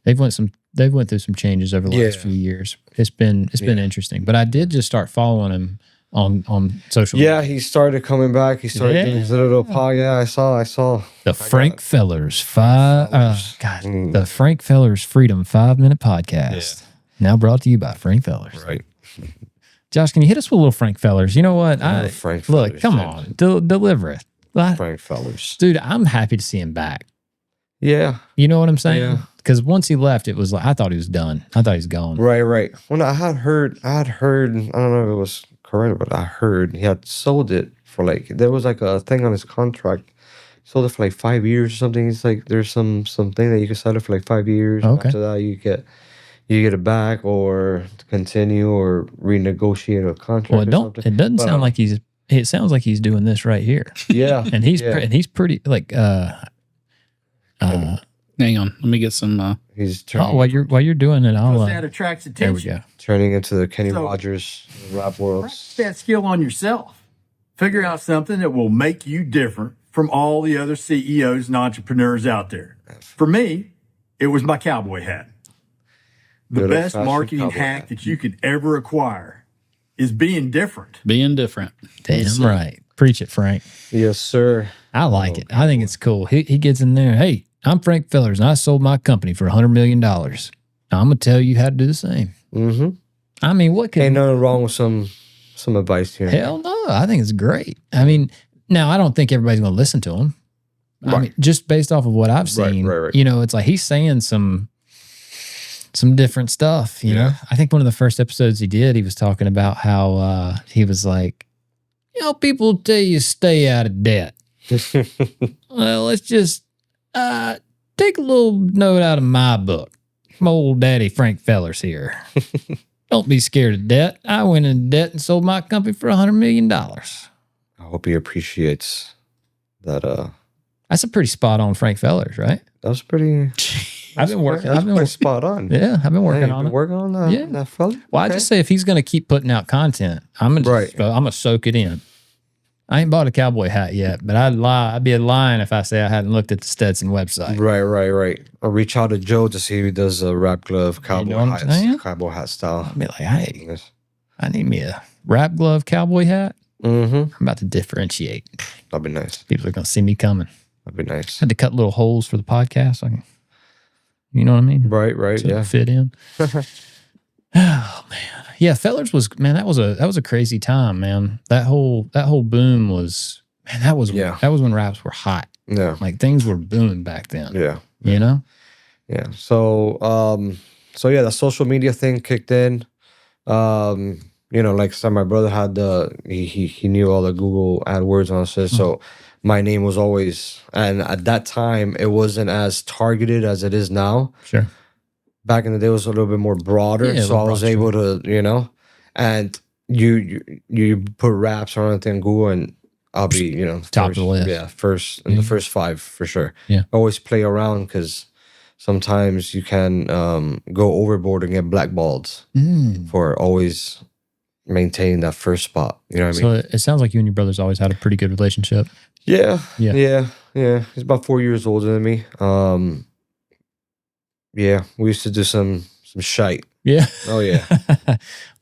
They've went through some changes over the last Yeah. few years. It's been interesting. But I did just start following him on social Yeah, media. he started coming back. He started doing his little pod. Yeah, I saw. The Frank Fellers Mm. the Frank Fellers Freedom 5-minute podcast. Now brought to you by Frank Fellers. Right. Josh, can you hit us with a little Frank Fellers? You know what? Little Frank Look, Fellers, come yeah. on, deliver it. Frank Fellers. Dude, I'm happy to see him back. Yeah. You know what I'm saying? Yeah. Because once he left, it was like, I thought he was done. I thought he was gone. Right. Well, I had heard. I don't know if it was correct, but I heard he had sold it for like, there was like a thing on his contract. He sold it for like 5 years or something. It's like there's something that you can sell it for like 5 years. Okay. After that, you get it back, or to continue, or renegotiate a contract. Well, or something. it doesn't But, sound like he's. It sounds like he's doing this right here, Yeah. and he's yeah. he's pretty like. Hang on, let me get some. He's turning, While you're doing it, I'll. Because that attracts There we attention. go. turning into the Kenny So- Rogers rap world. Practice that skill on yourself. Figure out something that will make you different from all the other CEOs and entrepreneurs out there. For me, it was my cowboy hat. The Good best old-fashioned marketing cowboy hack hat. that you can ever acquire is being different. Being different. Damn right. Preach it, Frank. Yes, sir. I like it. I think it's cool. He gets in there. Hey, I'm Frank Fellers, and I sold my company for $100 million. Now I'm gonna tell you how to do the same. Mm-hmm. I mean, what could Ain't nothing wrong with some advice here. hell no? I think it's great. I mean, now I don't think everybody's gonna listen to him. I Right. mean, just based off of what I've seen, right. you know, it's like he's saying some different stuff. You know, I think one of the first episodes he did, he was talking about how he was like, you know, people tell you stay out of debt. Well, let's just take a little note out of my book. My old daddy Frank Fellers here. Don't be scared of debt. I went into debt and sold my company for $100 million. I hope he appreciates that. That's a pretty spot on Frank Fellers, right? That was pretty. I've been working. That's I've been quite spot on. Yeah, I've been working Hey, on it. Working on that. Yeah. That fella. Well, I Okay. just say if he's going to keep putting out content, I'm gonna soak it in. I ain't bought a cowboy hat yet, but I'd lie. I'd be lying if I say I hadn't looked at the Stetson website. Right. I'll reach out to Joe to see if he does a wrap glove cowboy know what I'm saying? hat, cowboy hat style. I'd be like, hey, Yes. I need me a wrap glove cowboy hat. Mm-hmm. I'm about to differentiate. That'd be nice. People are going to see me coming. That'd be nice. Had to cut little holes for the podcast. So you know what I mean? Right. So it Yeah. fit in. Oh man, yeah. Fellers was that was a crazy time, man. That whole boom was that was when raps were hot. Yeah. Like things were booming back then. Yeah. You know? Yeah. So yeah, the social media thing kicked in. You know, like I said, my brother had he knew all the Google AdWords on shit. So my name was always, and at that time it wasn't as targeted as it is now. Sure. Back in the day it was a little bit more broader. Yeah, So I was able to, you know, and you put raps or anything in Google and I'll be, you know, Top of first, the list. Yeah, first in the first 5 for sure. Yeah. Always play around because sometimes you can go overboard and get blackballed for always maintaining that first spot. You know what I mean? So it sounds like you and your brothers always had a pretty good relationship. Yeah. Yeah. He's about 4 years older than me. Yeah, we used to do some shite. Yeah. Oh yeah,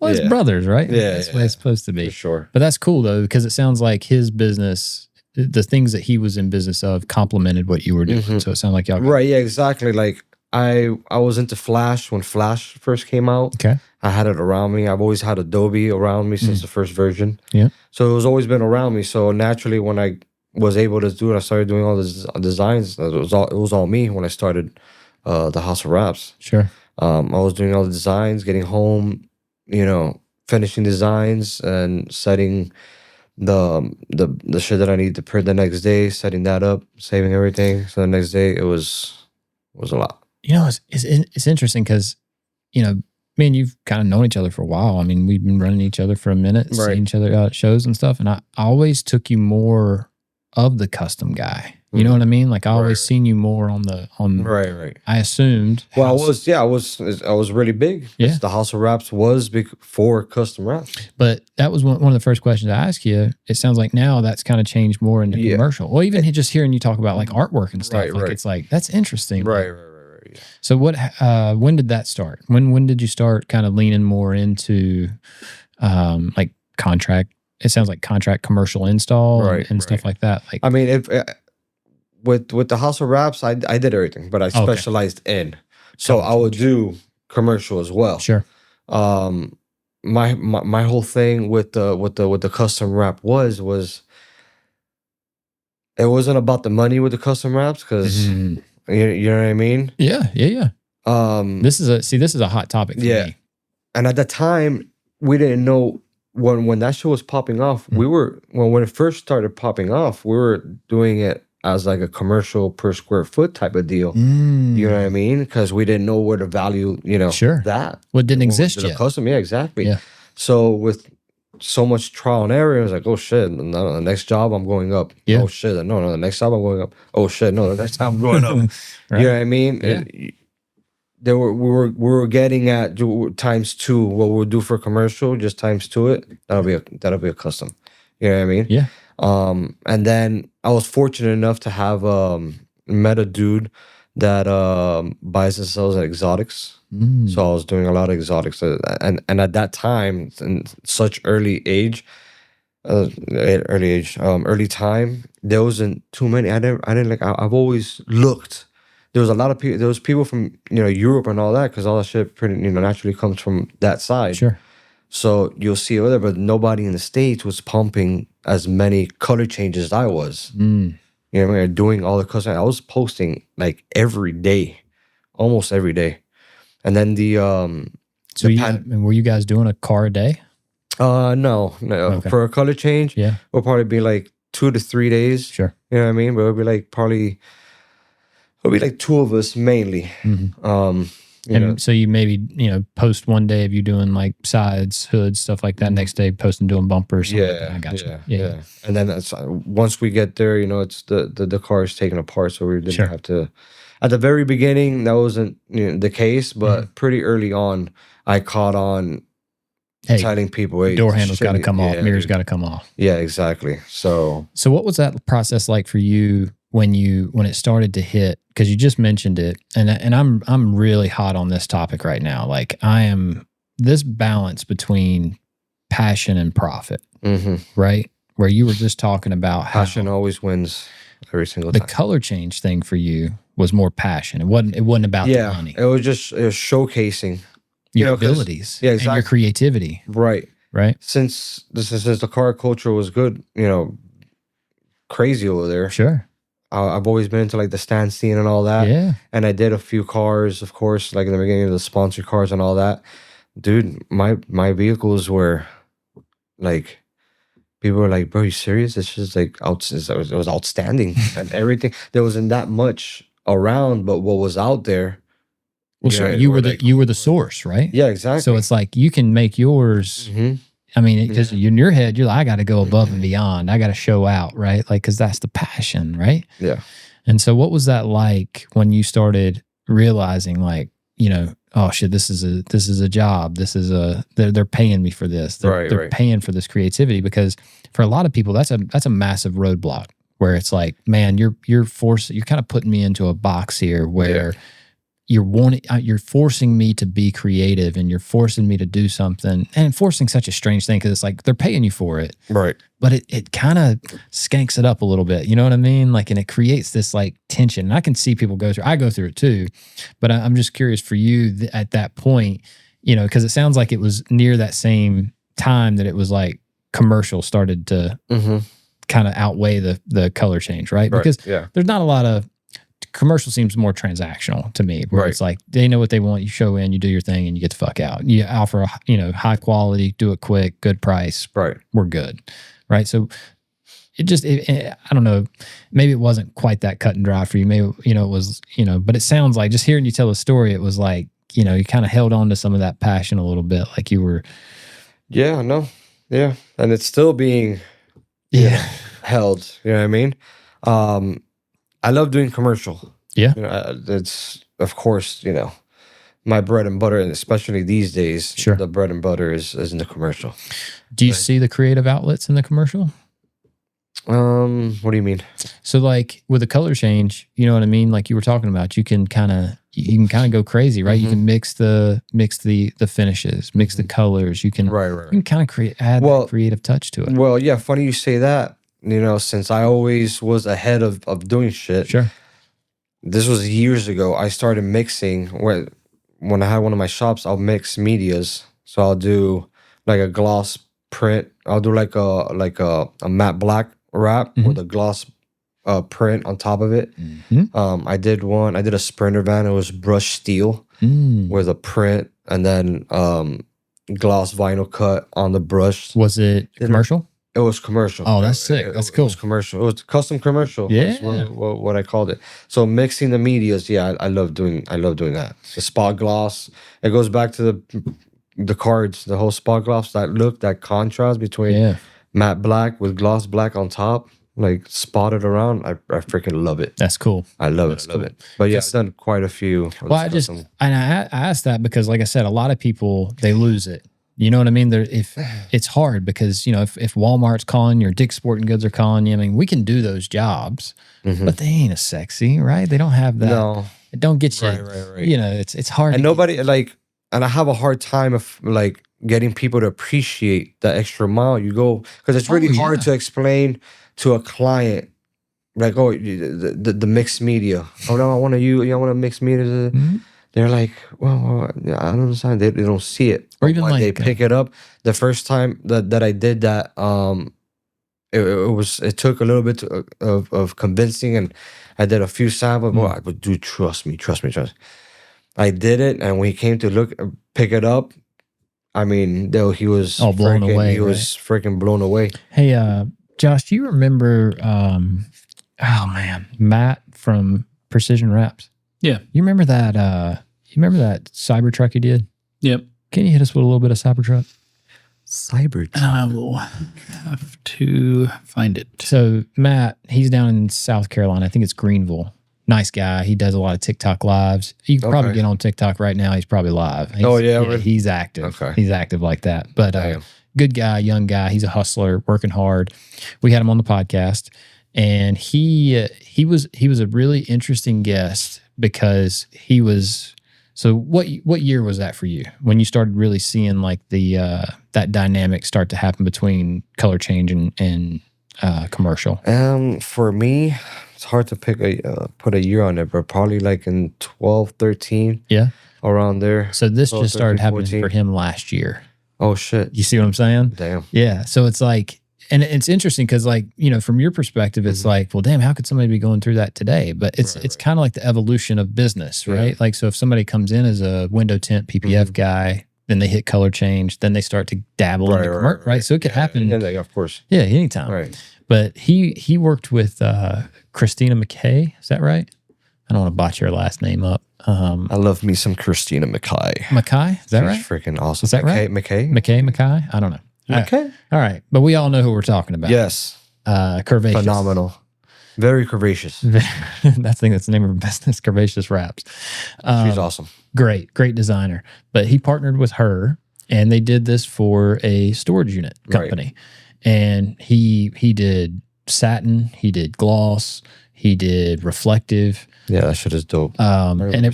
Well, it's Yeah. brothers, right? Yeah, That's the way it's supposed to for be. sure. But that's cool though, because it sounds like his business, the things that he was in business of, complemented what you were doing. Mhm. So it sounded like y'all. Right, yeah, exactly. Like I was into Flash when Flash first came out. Okay. I had it around me. I've always had Adobe around me since the first version. Yeah. So it was always been around me. So naturally, when I was able to do it, I started doing all the designs. It was all me when I started the House of Raps. Sure. I was doing all the designs, getting home, you know, finishing designs and setting the shit that I need to print the next day, setting that up, saving everything. So the next day it was a lot. You know, it's interesting because, you know, me and you've kind of known each other for a while. I mean, we've been running each other for a minute, Right. seeing each other out at shows and stuff. And I always took you more of the custom guy. You know what I mean? Like I always Right. seen you more on. Right. I assumed. Well, house- I was really big. Yeah. The House of Raps was big for custom raps. But that was one of the first questions I asked you. It sounds like now that's kind of changed more into Yeah. commercial. Well, even just hearing you talk about like artwork and stuff, like Right. it's like that's interesting. Right. Yeah. So what? When did that start? When did you start kind of leaning more into like contract? It sounds like contract commercial install Right, and stuff right. like that. Like I mean, if with the House of Raps, I did everything, but I Okay. specialized in. So I would do commercial as well. sure, My whole thing with the custom rap was it wasn't about the money with the custom raps because Mhm. you know what I mean. yeah. This is a hot topic for Yeah. me. And at the time, we didn't know when that show was popping off. Mm. We were when it first started popping off, we were doing it as like a commercial per square foot type of deal. You know what I mean? Because we didn't know where to value, you know, Sure. that. Well, it didn't exist The yet. custom, yeah, exactly. Yeah. So with so much trial and error, I was like, oh shit, no, the next job I'm going up. Yeah. Oh shit, no, the next job I'm going up. Oh shit, no, the next time I'm going up. Right. You know what I mean? Yeah. We were getting at times 2 what we'll do for commercial, just times 2 it. That'll be a custom. You know what I mean? Yeah. And then I was fortunate enough to have met a dude that buys and sells exotics. So I was doing a lot of exotics, and at that time, in such early time, there wasn't too many. I've always looked. There was a lot of people. There was people from Europe and all that, because all that shit pretty naturally comes from that side. Sure. So you'll see over there, but nobody in the States was pumping as many color changes as I was. You know what I mean? Doing all the custom. I was posting like every day, almost every day. And then were you guys doing a car a day? No. Okay. For a color change, Yeah. it'll probably be like 2 to 3 days. Sure. You know what I mean? But it'll be like two of us mainly. So you maybe post one day of you doing like sides, hoods, stuff like that. Next day posting doing bumpers. I got you. Yeah. And then once we get there, it's the car is taken apart, so we didn't have to. At the very beginning, that wasn't the case, but pretty early on, I caught on telling people, "Hey, door handle's got to come off, mirror's got to come off." Yeah, exactly. So what was that process like for you when it started to hit? Because you just mentioned it, and I'm really hot on this topic right now. Like I am, this balance between passion and profit, right? Where you were just talking about how passion always wins every single time. The color change thing for you was more passion. It wasn't about the money. It was showcasing your abilities, exactly. and your creativity, right? Since the car culture was good, crazy over there. Sure. I've always been into like the stand scene and all that. Yeah. And I did a few cars, of course, like in the beginning of the sponsored cars and all that. Dude, my vehicles were like, people were like, "Bro, you serious?" It's just like it was outstanding and everything. There wasn't that much around, but what was out there. Well, sure. You were the source, right? Yeah, exactly. So it's like you can make yours. I mean, because in your head, you're like, I got to go above and beyond. I got to show out, right? Like, because that's the passion, right? Yeah. And so, what was that like when you started realizing, like, oh shit, this is a job. This is they're paying me for this. They're paying for this creativity. Because for a lot of people, that's a massive roadblock where it's like, man, you're kind of putting me into a box here where. You're forcing me to be creative, and you're forcing me to do something, and forcing such a strange thing, because it's like they're paying you for it, right? But it kind of skanks it up a little bit, you know what I mean? Like, and it creates this like tension. And I can see people go through. I go through it too, but I'm just curious for you at that point, because it sounds like it was near that same time that it was like commercial started to kind of outweigh the color change, right? Because there's not a lot of. Commercial seems more transactional to me, where it's like they know what they want. You show in, you do your thing, and you get the fuck out. You offer high quality, do it quick, good price. Right, we're good, right? So I don't know. Maybe it wasn't quite that cut and dry for you. Maybe it was but it sounds like, just hearing you tell the story, it was like you kind of held on to some of that passion a little bit, like you were. Yeah, no, yeah, and it's still being held. You know what I mean? I love doing commercial. Yeah. It's, of course, my bread and butter, and especially these days, the bread and butter is in the commercial. Do you see the creative outlets in the commercial? What do you mean? So like with the color change, you know what I mean? Like you were talking about, you can kind of go crazy, right? You can mix the finishes, mix the colors. You can You can kind of add that creative touch to it. Well, yeah, funny you say that. Since I always was ahead of doing shit. Sure. This was years ago. I started mixing when I had one of my shops. I'll mix medias. So I'll do like a gloss print. I'll do like a matte black wrap with a gloss print on top of it. I did a Sprinter van. It was brushed steel with a print, and then gloss vinyl cut on the brush. Was it commercial? It was commercial. Oh, that's sick. That's cool. It was commercial. It was custom commercial. Yeah. That's what I called it. So mixing the medias, I love doing that. The spot gloss. It goes back to the cards, the whole spot gloss, that contrast between matte black with gloss black on top, like spotted around. I freaking love it. That's cool. I love it. But yeah, I've done quite a few. Well, I asked that because, like I said, a lot of people, they lose it. You know what I mean? If it's hard because, if Walmart's calling you or Dick's Sporting Goods are calling you, I mean, we can do those jobs, but they ain't as sexy, right? They don't have that. No. It don't get you. Right. You know, it's hard. And nobody like, and I have a hard time of like getting people to appreciate the extra mile you go, because it's really hard to explain to a client, like, oh, the mixed media. Oh no, I want to mix media. Mm-hmm. They're like, well, I don't understand. They don't see it, or even when like they pick it up. The first time that I did that, it took a little bit of convincing, and I did a few samples. But dude, trust me. I did it, and when he came to pick it up, I mean, though he was all blown away. He was freaking blown away. Hey, Josh, do you remember? Matt from Precision Wraps. Yeah, you remember that? You remember that Cybertruck you did? Yep. Can you hit us with a little bit of Cybertruck? Cybertruck. I will have to find it. So Matt, he's down in South Carolina. I think it's Greenville. Nice guy. He does a lot of TikTok lives. You can probably get on TikTok right now. He's probably live. He's active. Okay. He's active like that. But good guy, young guy. He's a hustler, working hard. We had him on the podcast, and he was a really interesting guest because he was. So what year was that for you when you started really seeing like the that dynamic start to happen between color change and commercial? For me, it's hard to put a year on it, but probably like in 12, 13. Yeah. Around there. So this 12, just started 13, happening for him last year. Oh shit. You see what I'm saying? Damn. Yeah. So it's like, and it's interesting because, like, you know, from your perspective, it's like, well, damn, how could somebody be going through that today? But it's kind of like the evolution of business, right? Yeah. Like, so if somebody comes in as a window tint PPF guy, then they hit color change, then they start to dabble into commercial, right? So it could happen. Yeah, of course. Yeah, anytime. Right. But he worked with Christina McKay. Is that right? I don't want to botch your last name up. I love me some Christina McKay. McKay? Is that right? She's freaking awesome. Is that right? McKay? I don't know. Okay. All right. But we all know who we're talking about. Yes. Curvaceous. Phenomenal. Very curvaceous. That's the name of her business, Curvaceous Wraps. She's awesome. Great designer. But he partnered with her, and they did this for a storage unit company. Right. And he did satin, he did gloss, he did reflective. Yeah, that shit is dope. And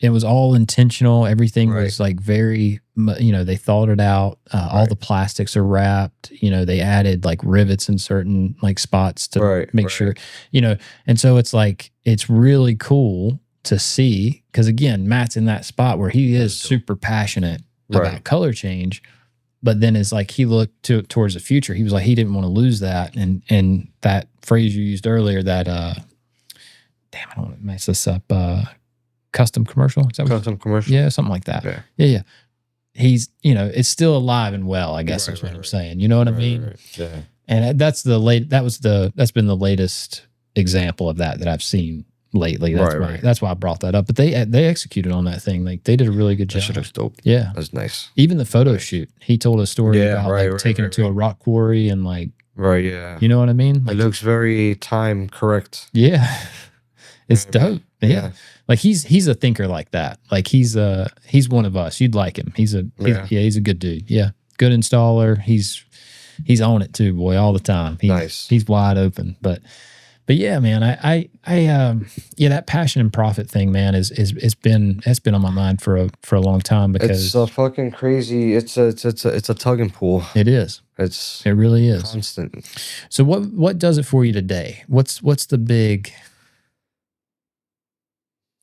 it was all intentional. Everything was like very, you know, they thought it out. All the plastics are wrapped. You know, they added like rivets in certain like spots to make sure, you know. And so it's like, it's really cool to see, because again, Matt's in that spot where he is super passionate about color change. But then it's like he looked towards the future. He was like, he didn't want to lose that. And that phrase you used earlier, that damn, I don't want to mess this up. Custom commercial? Is that custom commercial? Yeah, something like that. Yeah. He's, you know, it's still alive and well, I guess is what I'm saying. You know what I mean? Yeah. And that's been the latest example of that I've seen lately. That's why I brought that up. But they executed on that thing. Like, they did a really good job. That shit was dope. Yeah. That's nice. Even the photo shoot. He told a story about taking it to a rock quarry and like, yeah. You know what I mean? Like, it looks very time correct. Yeah. It's dope. Yeah. Like he's a thinker like that. Like he's one of us. You'd like him. He's a good dude. Yeah. Good installer. He's on it too, boy, all the time. He's wide open. But yeah, man, I that passion and profit thing, man, has been on my mind for a long time, because it's a fucking crazy. It's a tug and pull. It is. It really is constant. So what does it for you today? What's the big?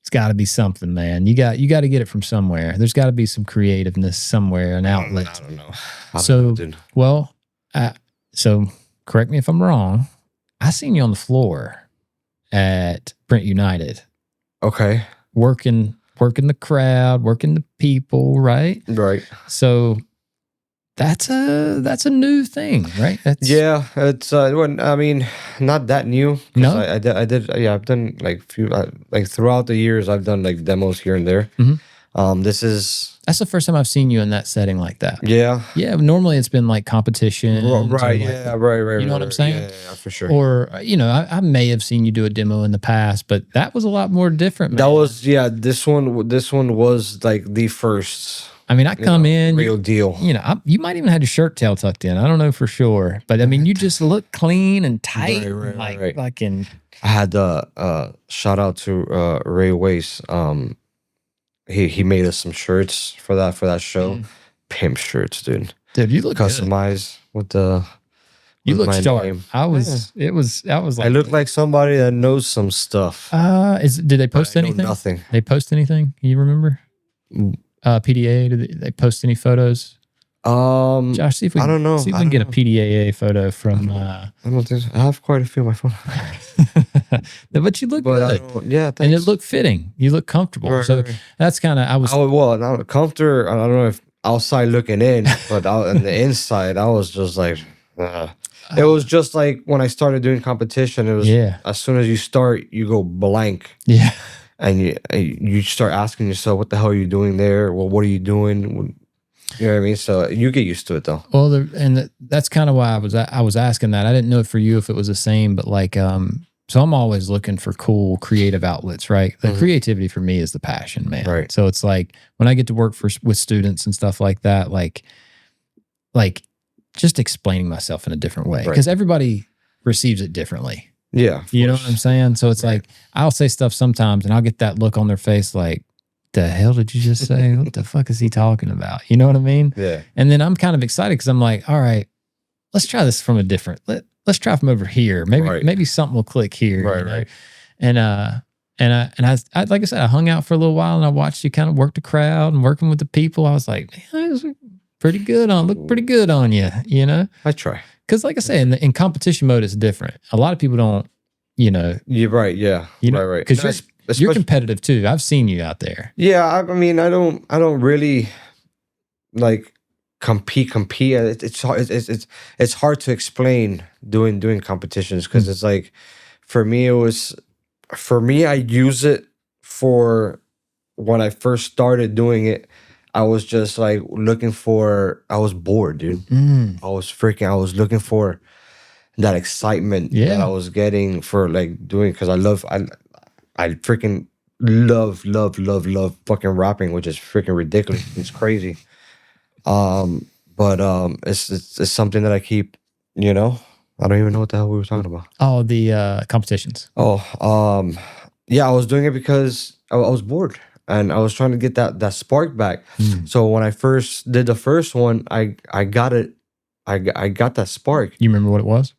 It's got to be something, man. You got to get it from somewhere. There's got to be some creativeness somewhere, an outlet. I don't know. So correct me if I'm wrong. I seen you on the floor at Print United. Okay. Working the crowd, working the people, right? Right. So that's a new thing, right? It's I mean, not that new. No, I did. Yeah, I've done like few like throughout the years. I've done like demos here and there. Mm-hmm. That's the first time I've seen you in that setting like that. Yeah. Normally it's been like competition, right? Right. You know what I'm saying? Yeah, for sure. Or I may have seen you do a demo in the past, but that was a lot more different. Man. That was This one was like the first. I mean, I come in, real deal. you know, you might even have your shirt tail tucked in. I don't know for sure, but I mean, you just look clean and tight, Right. fucking. I had shout out to Ray Wace. He made us some shirts for that show. Pimp shirts, dude. Dude, you look good. Customized with the. You with look my sharp. name. I was like, I look like somebody that knows some stuff. did they post I know anything? nothing. They post anything? You remember? PDA, did they post any photos? Josh, see if we I don't know. See if we can get a PDAA photo from. I don't think so. I have quite a few on my phone. But you look good. Yeah, And thanks. it looked fitting. You look comfortable. Right, So right. that's kind of, Now comfortable. I don't know if outside looking in, but out on the inside, I was just like, it was just like when I started doing competition. It was as soon as you start, you go blank. Yeah. And you start asking yourself, what the hell are you doing there? Well, what are you doing? You know what I mean? So you get used to it though. Well, that's kind of why I was asking that. I didn't know for you if it was the same, but like, so I'm always looking for cool creative outlets, right? The creativity for me is the passion, man. Right. So it's like when I get to work with students and stuff like that, like just explaining myself in a different way because everybody receives it differently. Yeah. You know what I'm saying? So it's like, I'll say stuff sometimes and I'll get that look on their face like, the hell did you just say? What the fuck is he talking about? You know what I mean? Yeah. And then I'm kind of excited because I'm like, all right, let's try this from a different, let's try from over here. Maybe something will click here. Right, you know? right. And I like I said, I hung out for a little while and I watched you kind of work the crowd and working with the people. I was like, man, this look pretty good on you, you know? I try. Because like I say, in competition mode, it's different. A lot of people don't, you know. You're right. Yeah. You know, right. Because you're competitive too. I've seen you out there. Yeah. I mean, I don't really like compete. It's hard to explain doing competitions because it's like, for me, I use it for when I first started doing it. I was just like I was bored, dude. I was looking for that excitement that I was getting for like doing, because I freaking love fucking rapping, which is freaking ridiculous. It's crazy. But it's something that I keep, you know, I don't even know what the hell we were talking about. Oh, the competitions. Yeah, I was doing it because I was bored. And I was trying to get that spark back. So when I first did the first one, I got it. I got that spark. You remember what it was?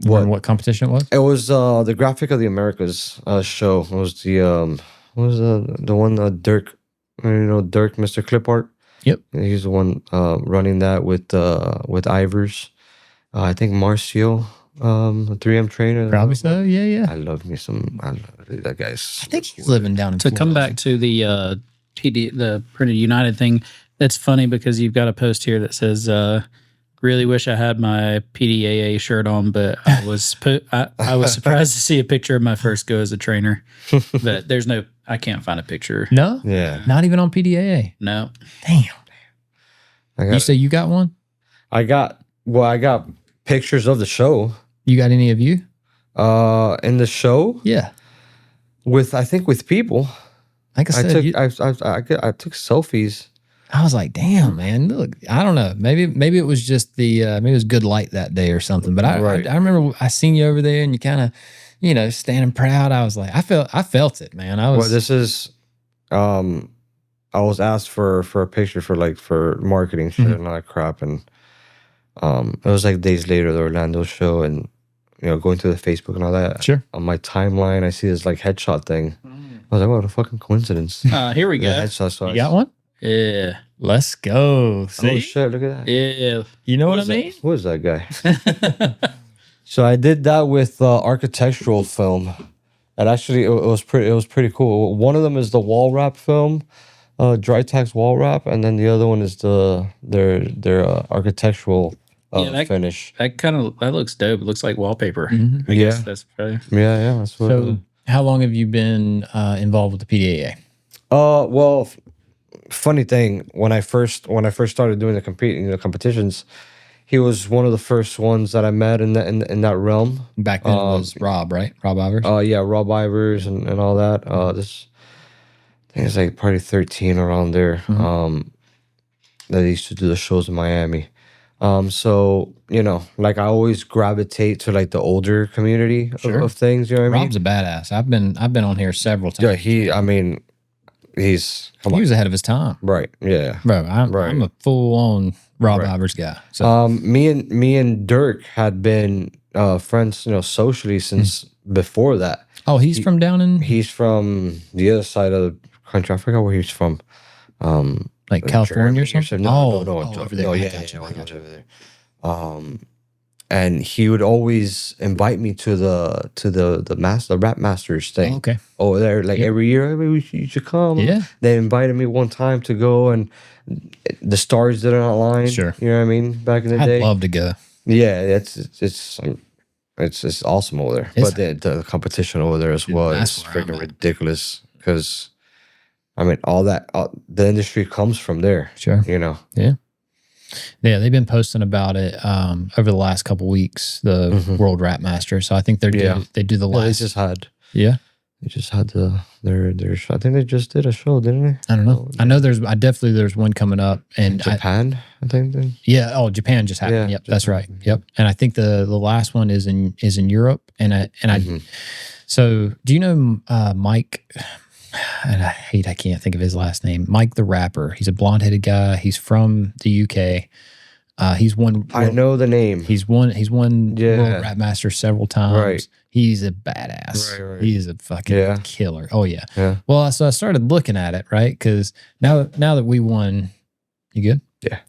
Remember what competition it was? It was the Graphic of the Americas show. It was the one Dirk, Dirk, Mr. Clip Art. Yep, he's the one running that with Ivers. I think Marcio, the 3M trainer. Probably so. Yeah. I love me some. That guy's. I think he's living down in To Florida. come back to the the Printed United thing, that's funny because you've got a post here that says, "Really wish I had my PDAA shirt on, but I was I was surprised to see a picture of my first go as a trainer, but I can't find a picture. No, Yeah, not even on PDAA. No, Damn. You say you got one? I got pictures of the show. You got any of you? In the show, Yeah. I think with people. Like I said, I took selfies. I was like, damn, man, look, I don't know. Maybe it was just maybe it was good light that day or something. But I remember I seen you over there and you kind of, standing proud. I was like, I felt it, man. Well, this is, I was asked for a picture for marketing shit and all that crap. And it was like days later, the Orlando show, and, going through the Facebook and all that. Sure. On my timeline, I see this like headshot thing. I was like, what a fucking coincidence. here we go. Headshot. So You got one? Yeah, Let's go. See? Oh shit! Look at that. yeah. You know what I mean? Who is that guy? So I did that with architectural film, and actually it was pretty cool. One of them is the wall wrap film, dry tax wall wrap, and then the other one is their architectural finish. That looks dope. It looks like wallpaper. I Yeah. guess that's probably. Yeah, that's what. So, how long have you been involved with the PDAA? Well, funny thing, when I first started doing the competitions, he was one of the first ones that I met in that realm. Back then it was Rob, right? Rob Ivers? Yeah, Rob Ivers and all that. This, I think it's like probably 13 around there. that used to do the shows in Miami. So like I always gravitate to like the older community of things. You know what I mean? Rob's a badass. I've been on here several times. Yeah, he was ahead of his time, right. Yeah, bro. I'm a full on Rob Ivers guy. So me and Dirk had been friends, socially since before that. oh, he's from down in He's from the other side of the country. I forgot where he's from. like California or something. No, over there. No, I yeah, got you. over there. And he would always invite me to the Rap Masters thing. Oh, okay. Over there, like every year, hey, you should come. Yeah. They invited me one time to go, and the stars didn't align. Sure. You know what I mean? Back in the day. I'd love to go. Yeah, it's awesome over there. But the competition over there as well is freaking ridiculous because, I mean, all the industry comes from there. Sure. Yeah, they've been posting about it over the last couple weeks. The World Rap Masters. So I think they do the last. They just had their I think they just did a show, didn't they? I don't know. I know there's one coming up and Japan. I think. Japan just happened. Yeah, Yep, that's right. Yep. And I think the last one is in Europe. And so do you know Mike? And I can't think of his last name. Mike the Rapper. He's a blonde-headed guy. He's from the UK. He's won. I know the name. He's won World Rap Master several times. Right. He's a badass. Right. He's a fucking killer. Oh yeah. Yeah. Well, so I started looking at it, right? Because now that we won, you good? Yeah.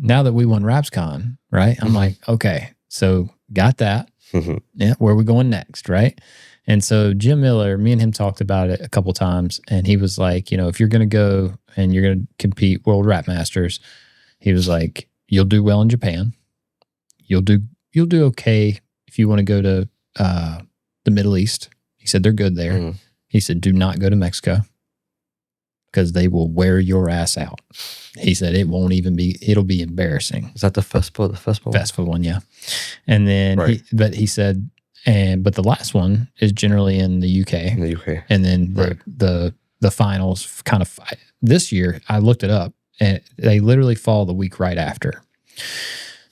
Now that we won RapsCon, right? I'm like, okay, so got that. Yeah. Where are we going next, right? And so Jim Miller, me and him talked about it a couple times, and he was like, if you're going to go and you're going to compete World Rap Masters, he was like, you'll do well in Japan. You'll do okay if you want to go to the Middle East. He said they're good there. He said, do not go to Mexico because they will wear your ass out. He said it'll be embarrassing. Is that the festival? The festival one, yeah. And then he said, but the last one is generally in the UK. And then the finals kind of this year, I looked it up and they literally fall the week right after.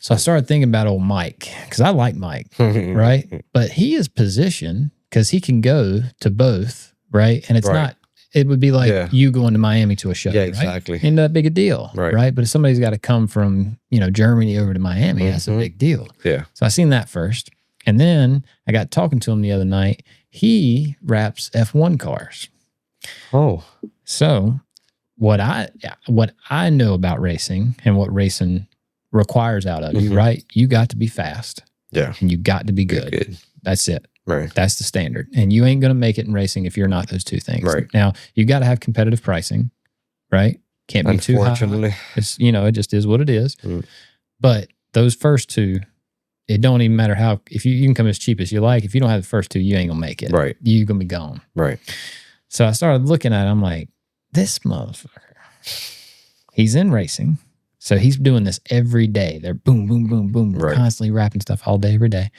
So I started thinking about old Mike because I like Mike, right? But he is positioned because he can go to both, right? And it's not, it would be like you going to Miami to a show. Yeah, exactly. Right? Ain't that big a deal, right? But if somebody's got to come from, Germany over to Miami, that's a big deal. Yeah. So I seen that first. And then I got talking to him the other night. He wraps F1 cars. Oh. So what I know about racing and what racing requires out of you, right? You got to be fast. Yeah. And you got to be good. That's it. Right. That's the standard. And you ain't going to make it in racing if you're not those two things. Right. Now, you got to have competitive pricing, right? Can't be too high. Unfortunately. It's, it just is what it is. But those first two, it don't even matter how, if you can come as cheap as you like. If you don't have the first two, you ain't going to make it. Right. You're going to be gone. Right. So I started looking at it. I'm like, this motherfucker, he's in racing. So he's doing this every day. They're boom, boom, boom, boom, constantly rapping stuff all day, every day.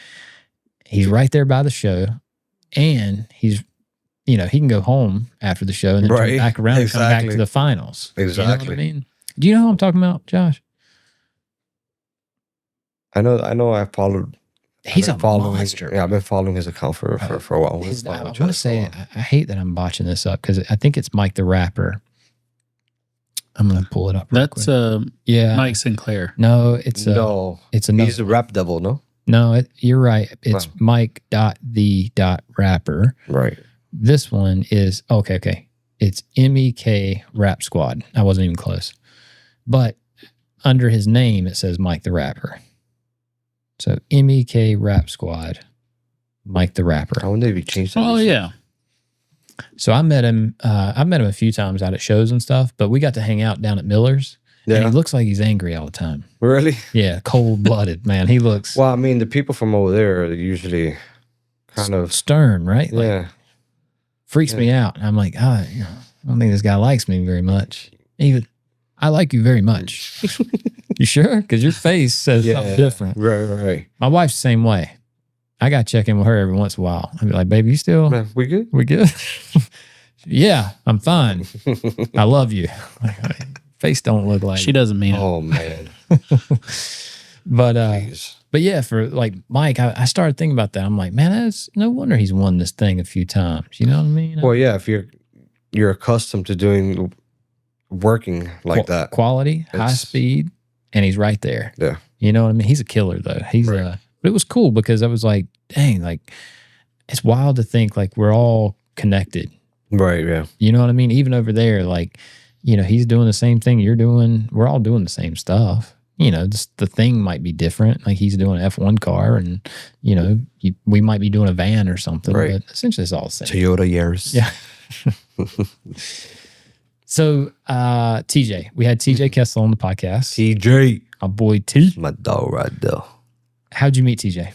He's right there by the show. And he's, he can go home after the show and then turn back around and come back to the finals. Exactly. You know what I mean? Do you know who I'm talking about, Josh? I know. I followed. He's a monster. Yeah, I've been following his account for a while. I want to say, I hate that I'm botching this up because I think it's Mike the Rapper. I'm gonna pull it up. That's Mike Sinclair. No, it's no. It's another. He's a rap devil, no? No, you're right. It's Mike.the.rapper. Right. This one is okay. It's MEK Rap Squad. I wasn't even close, but under his name it says Mike the Rapper. So MEK Rap Squad, Mike the Rapper. I wonder if he changed that. Oh yeah. So I met him. I've met him a few times out at shows and stuff, but we got to hang out down at Miller's. Yeah. And he looks like he's angry all the time. Really? Yeah, cold-blooded, man. He looks... Well, I mean, the people from over there are usually kind of... stern, right? Yeah. Freaks me out. I'm like, I don't think this guy likes me very much. Even, I like you very much. You sure? Because your face says something different. Right. My wife's the same way. I got to check in with her every once in a while. I'd be like, baby, you still... Man, we good? We good? Yeah, I'm fine. I love you. Face don't look like She doesn't mean it. Oh man. But Jeez. but yeah, for like Mike, I started thinking about that. I'm like, man, that's no wonder he's won this thing a few times. You know what I mean? Well, yeah, if you're accustomed to doing working like that. Quality, high It's- speed, and he's right there. Yeah. You know what I mean? He's a killer though. He's Right. but it was cool because I was like, dang, like it's wild to think like we're all connected. Right, yeah. You know what I mean? Even over there, like, you know, he's doing the same thing you're doing. We're all doing the same stuff. You know, just the thing might be different. Like he's doing an F1 car and, you know, we might be doing a van or something. Right. But essentially it's all the same. Toyota Yaris. Yeah. So TJ, we had TJ Kessel on the podcast. TJ. Our boy T. My dog right there. How'd you meet TJ?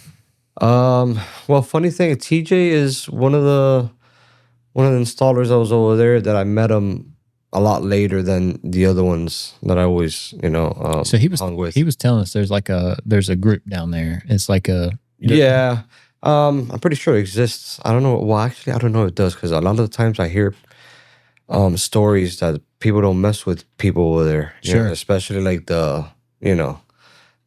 Well, funny thing, TJ is one of the installers that was over there that I met him a lot later than the other ones that I always, So he was hung with. he was telling us there's a group down there. It's like a Yeah. I'm pretty sure it exists. I don't know. Well, actually, I don't know if it does because a lot of the times I hear stories that people don't mess with people over there. you know, Sure. especially like the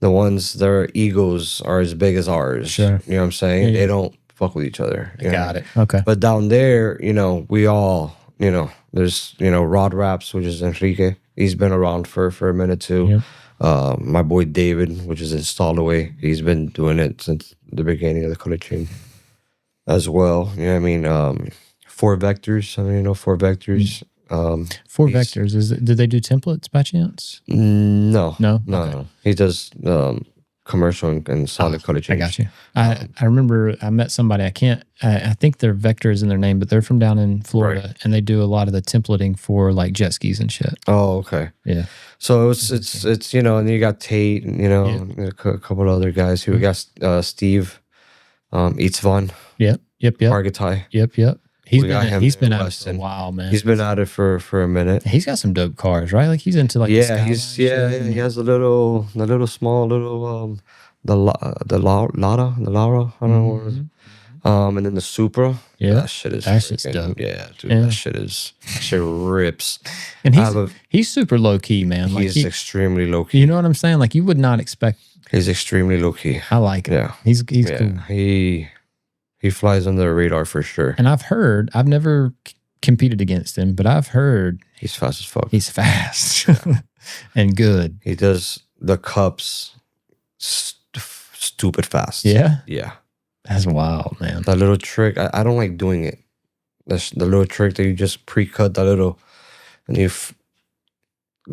ones their egos are as big as ours. Sure. You know what I'm saying? Yeah, yeah. They don't fuck with each other. you know? Got it. Okay. But down there, we all, there's, Rod Raps, which is Enrique. He's been around for a minute too. Yep. My boy David, which is installed away. He's been doing it since the beginning of the color chain as well. You know what I mean? 4 vectors. I mean, 4 vectors. 4 vectors. Did they do templates by chance? No. No? No, Okay. no. He does commercial and solid color I change. got you. I remember I met somebody. I think their vector is in their name, but they're from down in Florida, and they do a lot of the templating for like jet skis and shit. Oh, okay. Yeah. So it's and then you got Tate, and and a couple of other guys who got Steve, Itzvan, Yep. Argotay. Yep. He's We got him been in at it for a Weston. while, man. He's been at it for a minute. He's got some dope cars, right? Like he's into like Yeah, the he's Skyline shit. he has the little small the Lara, I don't know what it is. And then the Supra. Yeah. That shit is That shit's freaking- dope. Yeah, dude, Yeah. that shit rips. And I have a- he's super low key, man. Like He's extremely low key. you know what I'm saying? Like you would not expect. He's extremely low key. I like it. Yeah. He's Yeah, cool. he flies under the radar for sure. And I've never competed against him, but I've heard He's fast as fuck. he's fast and good. He does the cups stupid fast. Yeah. Yeah. That's wild, man. That little trick, I don't like doing it. That's the little trick that you just pre-cut that little, and you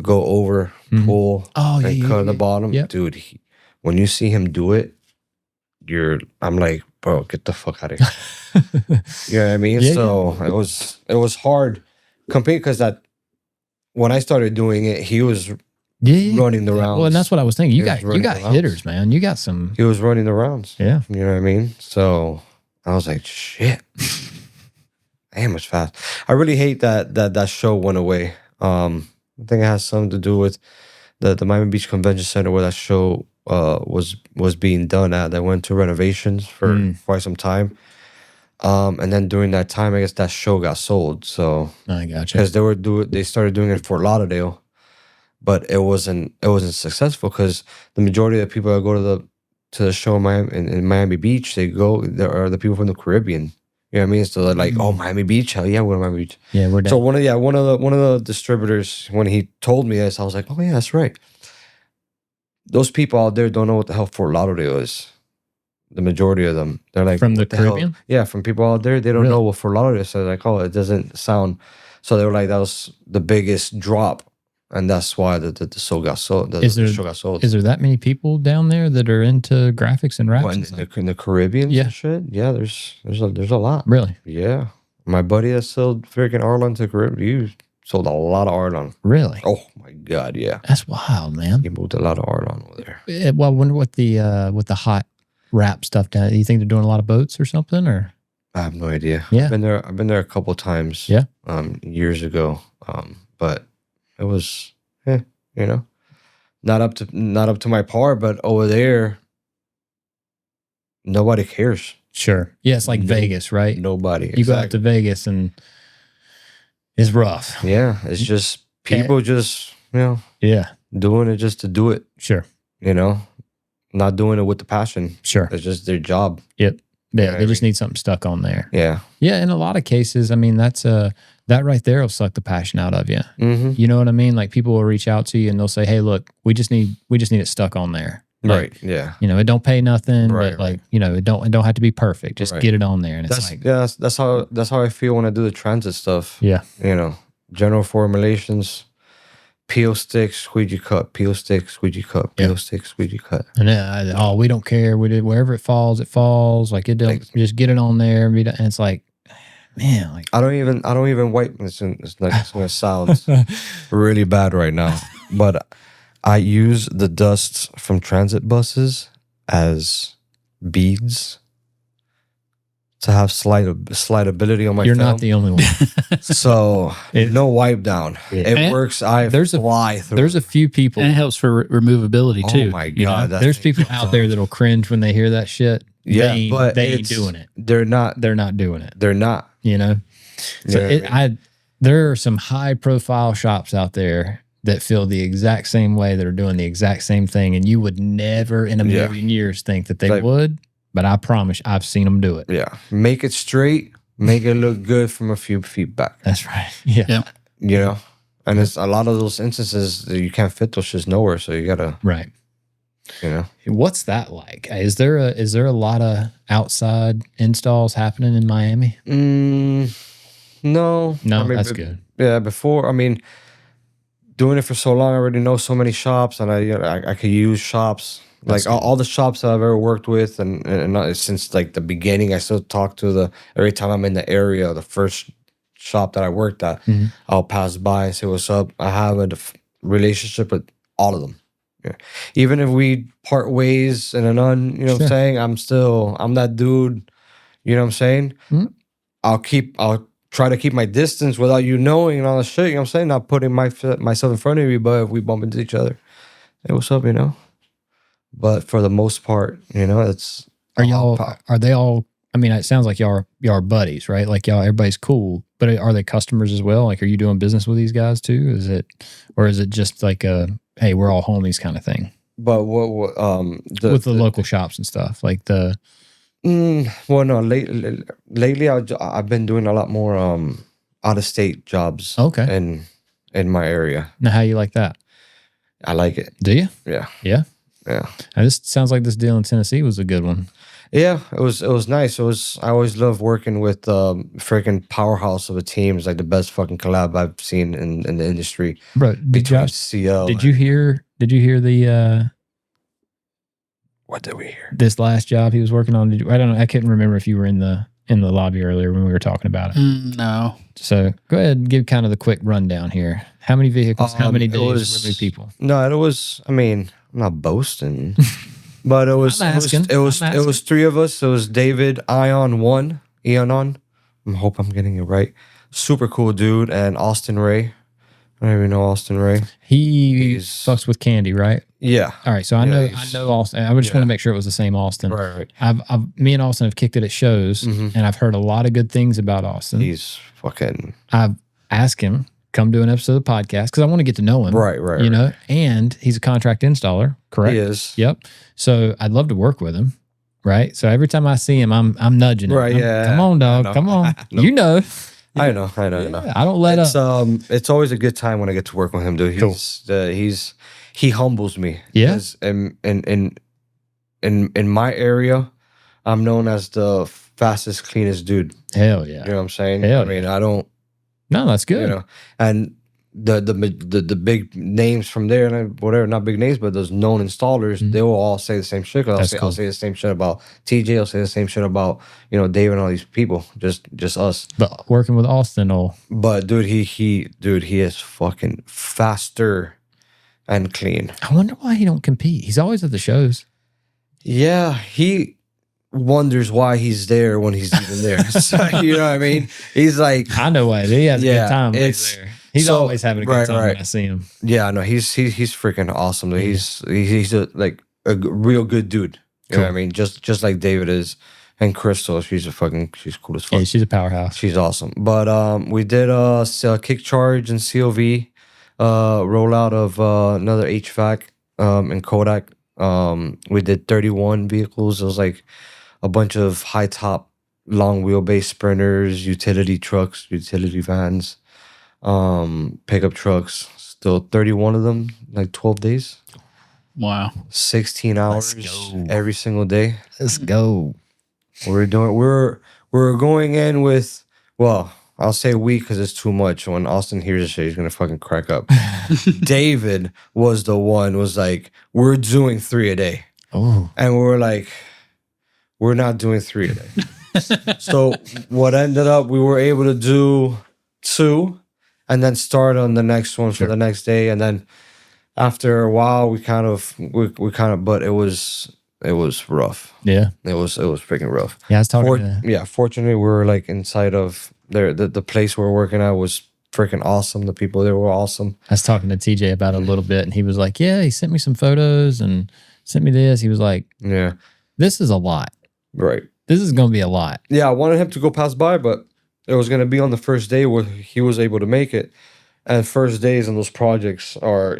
go over, Mhm. pull, Oh, and cut at the bottom. Yep. Dude, when you see him do it, I'm like, bro, get the fuck out of here. You know what I mean? Yeah, So it was hard compared because that when I started doing it, he was Yeah. running the rounds. Well, and that's what I was thinking. You He was got running the rounds. hitters, man. You got some. He was running the rounds. Yeah. You know what I mean? So I was like, shit. Damn, it's fast. I really hate that show went away. I think it has something to do with the Miami Beach Convention Center where that show was being done at. They went to renovations for quite some time. And then during that time, I guess that show got sold. So I got you. because they started doing it in Fort Lauderdale, but it wasn't successful because the majority of the people that go to the show in Miami Beach, there are the people from the Caribbean. You know what I mean? So they're like, oh, Miami Beach, hell yeah, we're Miami Beach. Yeah, we're down. So one of the distributors, when he told me this, I was like, oh yeah, that's right. Those people out there don't know what the hell Fort Lauderdale is. The majority of them, they're like From the "What hell?" Caribbean? Yeah, from people out there, they don't Really? know what Fort Lauderdale is. So they're like, oh, it doesn't sound. So they were like, that was the biggest drop, and that's why the show got sold. The show got sold. Is there that many people down there that are into graphics and raps? Well, and stuff? in the Caribbean, Yeah. and shit. Yeah, there's a lot. Really? Yeah, my buddy that sold freaking Arlon to Caribbean, he sold a lot of Arlon. Really? Oh my god, yeah. That's wild, man. He moved a lot of Arlon over there. Well, I wonder what the hot rap stuff down. Do you think they're doing a lot of boats or something? Or I have no idea. Yeah. I've been there a couple times. Yeah. Years ago. But it was, not up to my par. But over there, nobody cares. sure. Yeah, it's like No- Vegas, right? Nobody. You go out to Vegas and it's rough. Yeah, it's just people just Yeah. doing it just to do it, Sure. not doing it with the passion. Sure. It's just their job. Yep. Yeah. Yeah, They just need something stuck on there. Yeah. Yeah. In a lot of cases, I mean, that's that right there will suck the passion out of you. Mm-hmm. You know what I mean? Like people will reach out to you and they'll say, "Hey, look, we just need it stuck on there." Like, Right. Yeah. it don't pay nothing, Right, but like, it don't have to be perfect. Just Right. get it on there. And it's That's how I feel when I do the transit stuff. yeah. General formulations, peel stick, squeegee cut, peel stick, squeegee cut, peel stick, squeegee cut. And then, we don't care. We did wherever it falls, it falls. Like it don't just get it on there. And it's like, man, like I don't even wipe. It's gonna sound really bad right now, but I use the dust from transit buses as beads to have slidability on my you're film. not the only one. So no wipe down. It works. There's a few people. And it helps for removability too. Oh my god! There's people out there that'll cringe when they hear that shit. Yeah, but they ain't doing it. They're not doing it. They're not. So there are some high profile shops out there that feel the exact same way, that are doing the exact same thing, and you would never in a million years think that they would. But I promise, I've seen them do it. Yeah, make it straight, make it look good from a few feet back. That's right. Yeah. And it's a lot of those instances that you can't fit those shits nowhere, so you gotta right. What's that like? Is there a lot of outside installs happening in Miami? No, that's good. Yeah, before doing it for so long, I already know so many shops, and I could use shops. Like all the shops that I've ever worked with, and not, since like the beginning, I still talk to every time I'm in the area. The first shop that I worked at, I'll pass by and say what's up. I have a relationship with all of them. Yeah. Even if we part ways and what I'm saying, I'm that dude. You know what I'm saying? Mm-hmm. I'll try to keep my distance without you knowing and all the shit. You know what I'm saying? Not putting myself in front of you, but if we bump into each other, hey, what's up? But for the most part, it's are they all? I mean, it sounds like y'all are buddies, right? Like everybody's cool. But are they customers as well? Like, are you doing business with these guys too? Is it just like hey, we're all homies kind of thing? But what with the local shops and stuff like the. Well, no. Lately, I've been doing a lot more out of state jobs. Okay. In my area. Now, how you like that? I like it. Do you? Yeah. Yeah. Yeah. And this sounds like this deal in Tennessee was a good one. Yeah, it was nice. I always love working with freaking powerhouse of a team. It's like the best fucking collab I've seen in the industry. Bro, between CL. Did you hear the what did we hear? This last job he was working on? I don't know. I couldn't remember if you were in the lobby earlier when we were talking about it. No. So go ahead and give kind of the quick rundown here. How many vehicles? How many days? How many people? No, it was. I'm not boasting, but it was. It was three of us. It was David, Eonon. I hope I'm getting it right. Super cool dude, and Austin Ray. I don't even know Austin Ray. He's fucks with Candy, right? Yeah. All right. So I know Austin. I just want to make sure it was the same Austin. Right. Me and Austin have kicked it at shows, and I've heard a lot of good things about Austin. He's fucking. I've asked him come do an episode of the podcast because I want to get to know him. Right. And he's a contract installer, correct? He is. Yep. So I'd love to work with him. Right. So every time I see him, I'm nudging him. Right. Yeah. Come on, dog. Come on. You know. I know. Yeah, I don't let up. It's always a good time when I get to work with him, dude. He humbles me. Yeah. In my area, I'm known as the fastest, cleanest dude. Hell yeah. You know what I'm saying? I don't. No, that's good. And the big names from there, and whatever, not big names, but those known installers, they will all say the same shit. I'll say the same shit about TJ. I'll say the same shit about Dave and all these people. Just us. But working with Austin, But dude, he is fucking faster and clean. I wonder why he don't compete. He's always at the shows. Yeah, he wonders why he's there when he's even there. So, you know what I mean? He's like, I know why. He has a good time. He's always having a good time when I see him. Yeah, no, he's freaking awesome. Yeah. He's a real good dude. You know what I mean? Just like David is. And Crystal, she's cool as fuck. Yeah, she's a powerhouse. She's awesome. But we did a kick charge and COV. rollout of another HVAC in Kodak. We did 31 vehicles. It was like a bunch of high top, long wheelbase sprinters, utility trucks, utility vans, pickup trucks. Still 31 of them, like 12 days. Wow. 16 hours every single day. Let's go. We're going in with, well, I'll say we because it's too much. When Austin hears this shit, he's gonna fucking crack up. David was the one was like, we're doing 3 a day. Oh. And we were like, we're not doing 3 a day. So what ended up, we were able to do 2 and then start on the next one for the next day. And then after a while, we kind of, but it was rough. Yeah. It was freaking rough. Yeah, I was talking to Yeah, fortunately, we were like inside of the place we're working at was freaking awesome. The people there were awesome. I was talking to TJ about it a little bit, and he was like, yeah, he sent me some photos and sent me this. He was like, Yeah, this is a lot. right. This is going to be a lot. Yeah, I wanted him to go pass by, but it was going to be on the first day where he was able to make it. And first days in those projects are,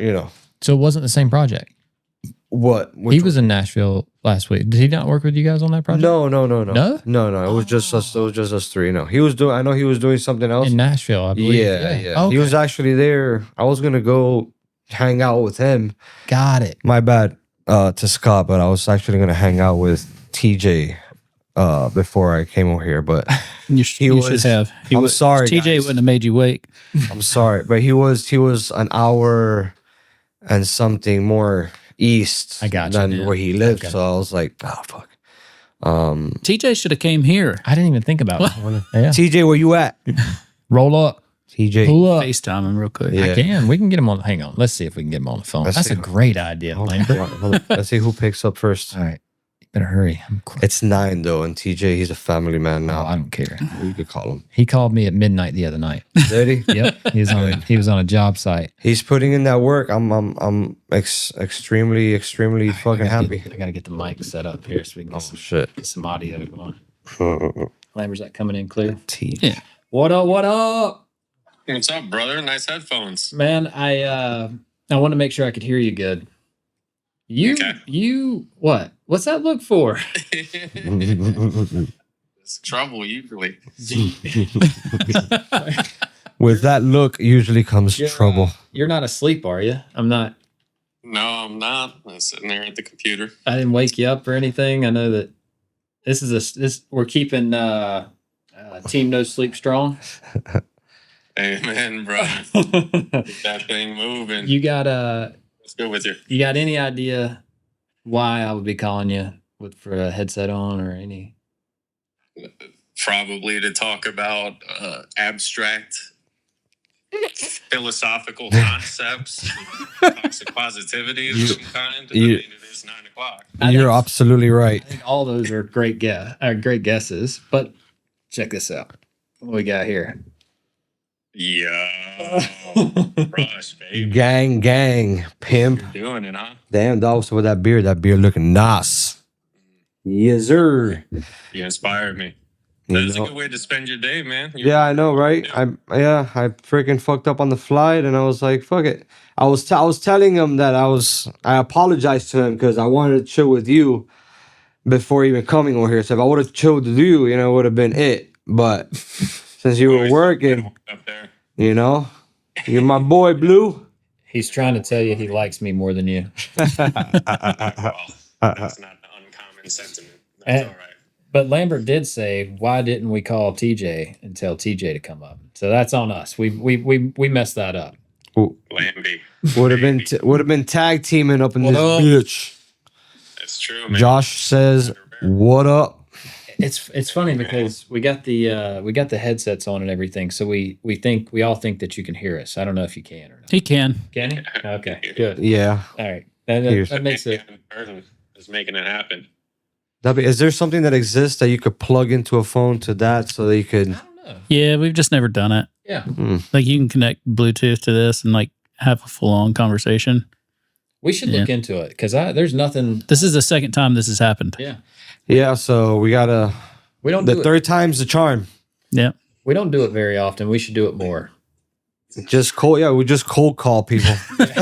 So it wasn't the same project. what? He was in Nashville last week. Did he not work with you guys on that project? No. No? It was just us. It was just us 3. No, he was doing. I know he was doing something else. In Nashville, I believe. Yeah. Okay. He was actually there. I was gonna go hang out with him. Got it. My bad to Scott, but I was actually gonna hang out with TJ before I came over here. But You should have. I'm sorry, TJ guys. wouldn't have made you wait. I'm sorry, but he was an hour and something more east I got you, than yeah. where he lived. Okay. So I was like, oh fuck. TJ should have came here. I didn't even think about it. Yeah. TJ, where you at? Roll up. TJ. Pull up. FaceTime him real quick. Yeah. I can. We can get him on. Hang on. Let's see if we can get him on the phone. Let's That's see. a great idea, Lambert. Hold on. Let's see who picks up first. All right. You better hurry. It's 9 though, and TJ, he's a family man No, now. I don't care. You could call him. He called me at midnight the other night. Did he? Yep. He was on a job site. He's putting in that work. I'm extremely fucking happy. I got to get the mic set up here so we can Oh get shit. some audio going. Lambert's that coming in clear? Yeah. What up? What up? What's up, brother? Nice headphones. Man, I want to make sure I could hear you good. You what? What's that look for? It's trouble usually. With that look, usually comes trouble. You're not asleep, are you? I'm not. No, I'm not. I'm sitting there at the computer. I didn't wake you up or anything. I know that we're keeping Team No Sleep strong. Amen, bro. Keep that thing moving. You got Let's go with you. You got any idea why I would be calling you for a headset on or any? Probably to talk about abstract philosophical concepts, toxic positivity of some kind. I mean, it is 9 o'clock. You're absolutely right. I think all those are great guesses. But check this out. What we got here? Yeah. Rush, baby. Gang, pimp. You're doing it, huh? Damn, dog. So with that beard looking nice. Yes, sir. You inspired me. You That's a know- good way to spend your day, man. Yeah, I know, right? I freaking fucked up on the flight, and I was like, "Fuck it." I was telling him that I apologized to him because I wanted to chill with you before even coming over here. So if I would have chilled with you, it would have been it. But since you were Always working, up there. you're my boy, Blue. He's trying to tell you he likes me more than you. Well, that's not an uncommon sentiment. That's all right. But Lambert did say, "Why didn't we call TJ and tell TJ to come up?" So that's on us. We messed that up. Lambie. Would have been tag teaming up in What this up? bitch. That's true, man. Josh says, "What up?" It's funny because we got the headsets on and everything, so we all think that you can hear us. I don't know if you can or not. He can. Can he? Okay, good. Yeah. All right, Here's- that makes it. Is making it happen. Is there something that exists that you could plug into a phone to that so that you could? I don't know. Yeah, we've just never done it. Yeah, Like you can connect Bluetooth to this and like have a full on conversation. we should look into it because there's nothing. This is the second time this has happened. Yeah, Yeah. So we gotta. we don't The do it. third time's the charm. Yeah. We don't do it very often. We should do it more. Just cold. Yeah, we just cold call people. Jersey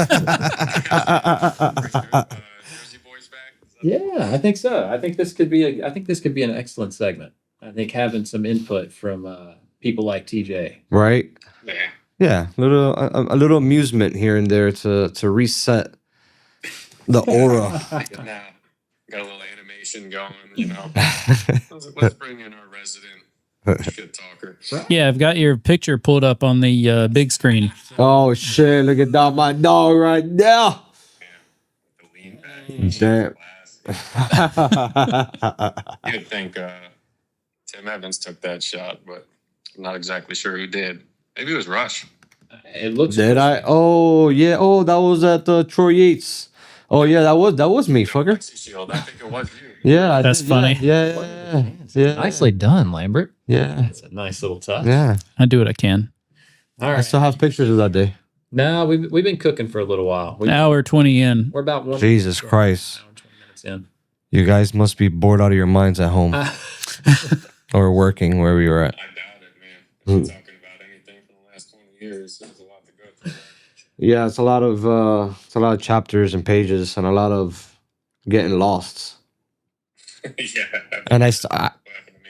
boys back. Yeah, I think so. I think this could be an excellent segment. I think having some input from people like TJ. Right? Yeah. Yeah, a little amusement here and there to reset the aura. Now, got a little animation going, you know. Let's bring in our resident shit talker. Yeah, I've got your picture pulled up on the big screen. Oh shit! Look at that, my dog right now. The lean back. Damn. You'd think Tim Evans took that shot, but I'm not exactly sure who did. Maybe it was Rush. It looks. Did I? Oh yeah. Oh, that was at Troy Yates. Oh yeah, that was me, fucker. Lexi Shield. I think it was you. Yeah, That's funny. Yeah. nicely done, Lambert. Yeah. It's a nice little touch. Yeah. I do what I can. All I right. still have pictures of that day. No, we've been cooking for a little while. Hour 20 in. We're about one. Jesus Christ. Hour and 20 minutes in. You guys must be bored out of your minds at home or working wherever you're at. I doubt it, man. If you're talking about anything for the last 20 years, there's a lot to go through. Yeah, it's a lot of chapters and pages and a lot of getting lost. Yeah. And What happened to me?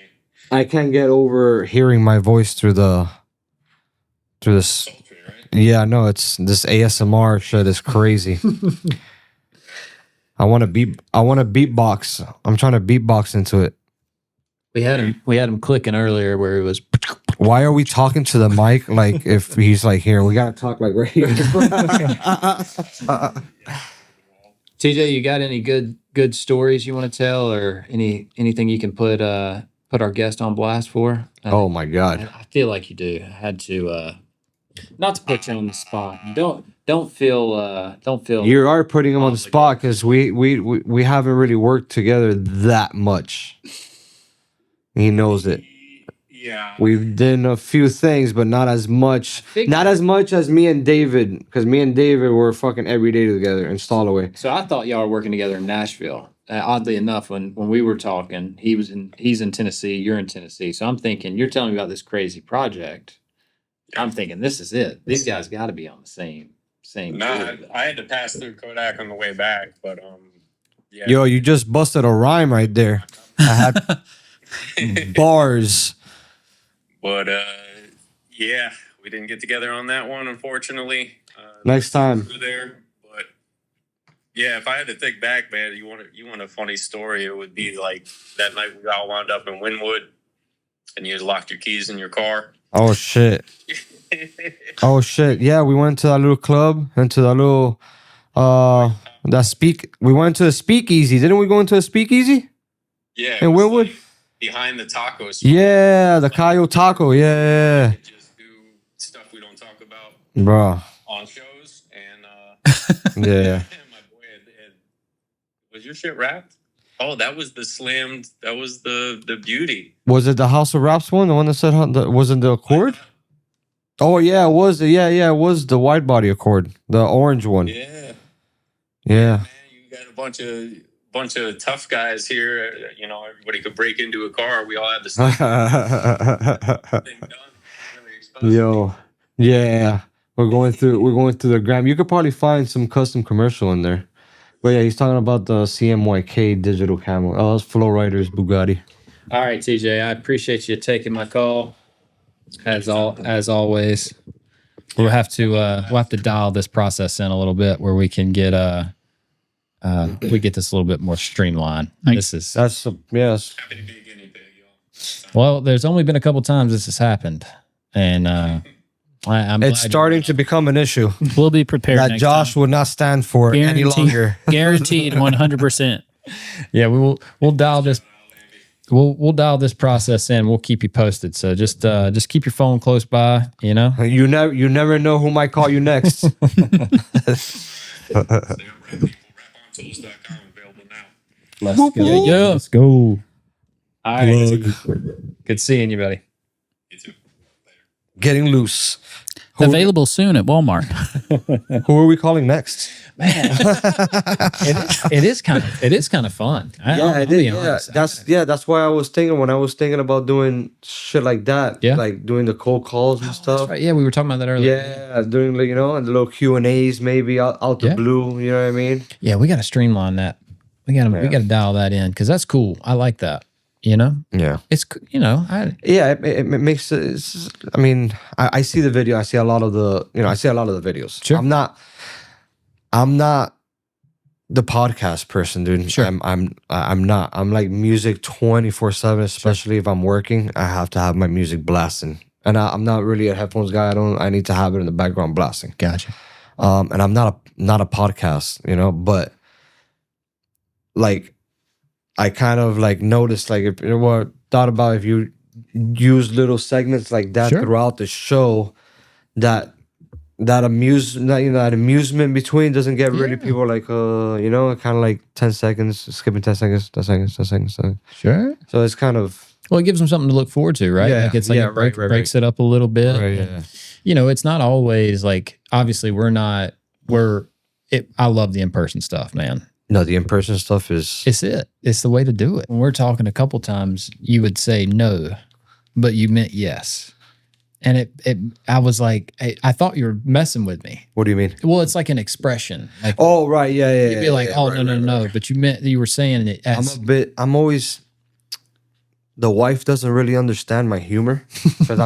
I can't get over hearing my voice through this. Sultry, right? Yeah, no, it's this ASMR shit is crazy. I want to beatbox. I'm trying to beatbox into it. We had him clicking earlier where it was. Why are we talking to the mic like if he's like here? We gotta talk like right here. TJ, you got any good stories you want to tell, or anything you can put our guest on blast for? Oh my god. I feel like you do. I had to not to put you on the spot. Don't feel. You are putting him on the spot because we haven't really worked together that much. He knows it. Yeah. We've done a few things, but not as much. Not as much as me and David, because me and David were fucking every day together in Stallaway. So I thought y'all were working together in Nashville. Oddly enough, when we were talking, he's in Tennessee, you're in Tennessee. So I'm thinking, you're telling me about this crazy project. I'm thinking, this is it. These guys got to be on the same. Nah, grid. I had to pass through Kodak on the way back, but yeah. Yo, you just busted a rhyme right there. I had bars. But yeah, we didn't get together on that one, unfortunately. Next time. We were there, but yeah, if I had to think back, man, you want a funny story? It would be like that night we all wound up in Wynwood, and you locked your keys in your car. Oh shit. Oh shit. Yeah, we went to that little club, into that little we went to a speakeasy. Didn't we go into a speakeasy? Yeah, In it was Wynwood? like behind the taco spot. Yeah, the Cayo Taco. Yeah. Just do stuff we don't talk about Bro. on shows, and Yeah. my boy was your shit wrapped? Oh, that was the slammed. That was the beauty. Was it the House of Raps one? The one that said was it the Accord? Oh yeah, it was. Yeah, it was the wide body Accord, the orange one. Yeah. Yeah. Man, you got a bunch of tough guys here. You know, everybody could break into a car. We all had the same thing done. Really exposed. Yo, yeah, we're going through the gram. You could probably find some custom commercial in there. But yeah, he's talking about the CMYK digital camera. Oh, that's Flow Riders Bugatti. All right, TJ, I appreciate you taking my call. As always, we'll have to dial this process in a little bit where we can get we get this a little bit more streamlined. Thanks. That's yes. Happy to be a guinea pig, y'all. Well, there's only been a couple times this has happened, and I'm It's glad starting to become an issue We'll be prepared. that next Josh time. would not stand for any Guaranteed. longer. Guaranteed 100%. Yeah, we'll dial this. We'll dial this process in. We'll keep you posted. So just keep your phone close by. You know. You never know who might call you next. RapOntools.com available now. Let's go. Yeah. Let's go. All right. Good seeing you, buddy. You too. Getting loose. Available soon at Walmart. Who are we calling next? Man, it is kind of fun. I'll be honest. That's why I was thinking when I was thinking about doing shit like that. Yeah. Like doing the cold calls and stuff. Right. Yeah, we were talking about that earlier. Yeah, doing like, and the little Q&As maybe out the Yeah. blue. You know what I mean? Yeah, we got to streamline that. We got to dial that in because that's cool. I like that. Yeah. It's It makes I mean, I see the video. I see a lot of the videos. Sure. I'm not the podcast person, dude. Sure. I'm not. I'm like music 24/7, especially if I'm working. I have to have my music blasting. And I'm not really a headphones guy. I need to have it in the background blasting. Gotcha. And I'm not a podcast, but like I kind of like noticed, like, thought about if you use little segments like that Sure. throughout the show, that amusement between doesn't get rid of people like, kind of like 10 seconds, skipping 10 seconds, 10 seconds, 10 seconds. 10 seconds. Sure. So it's kind of, Well, it gives them something to look forward to, right? Yeah, Like it's like yeah, it right. breaks it up a little bit. Right, And, yeah. it's not always like, obviously I love the in-person stuff, man. no, the in-person stuff is, It's the way to do it. When we're talking a couple times, you would say no, but you meant yes. And I was like, I thought you were messing with me. what do you mean? Well, it's like an expression. Like, Oh, right, yeah. you'd be like, yeah, oh, right, no. right. But you were saying it as, I'm always, the wife doesn't really understand my humor because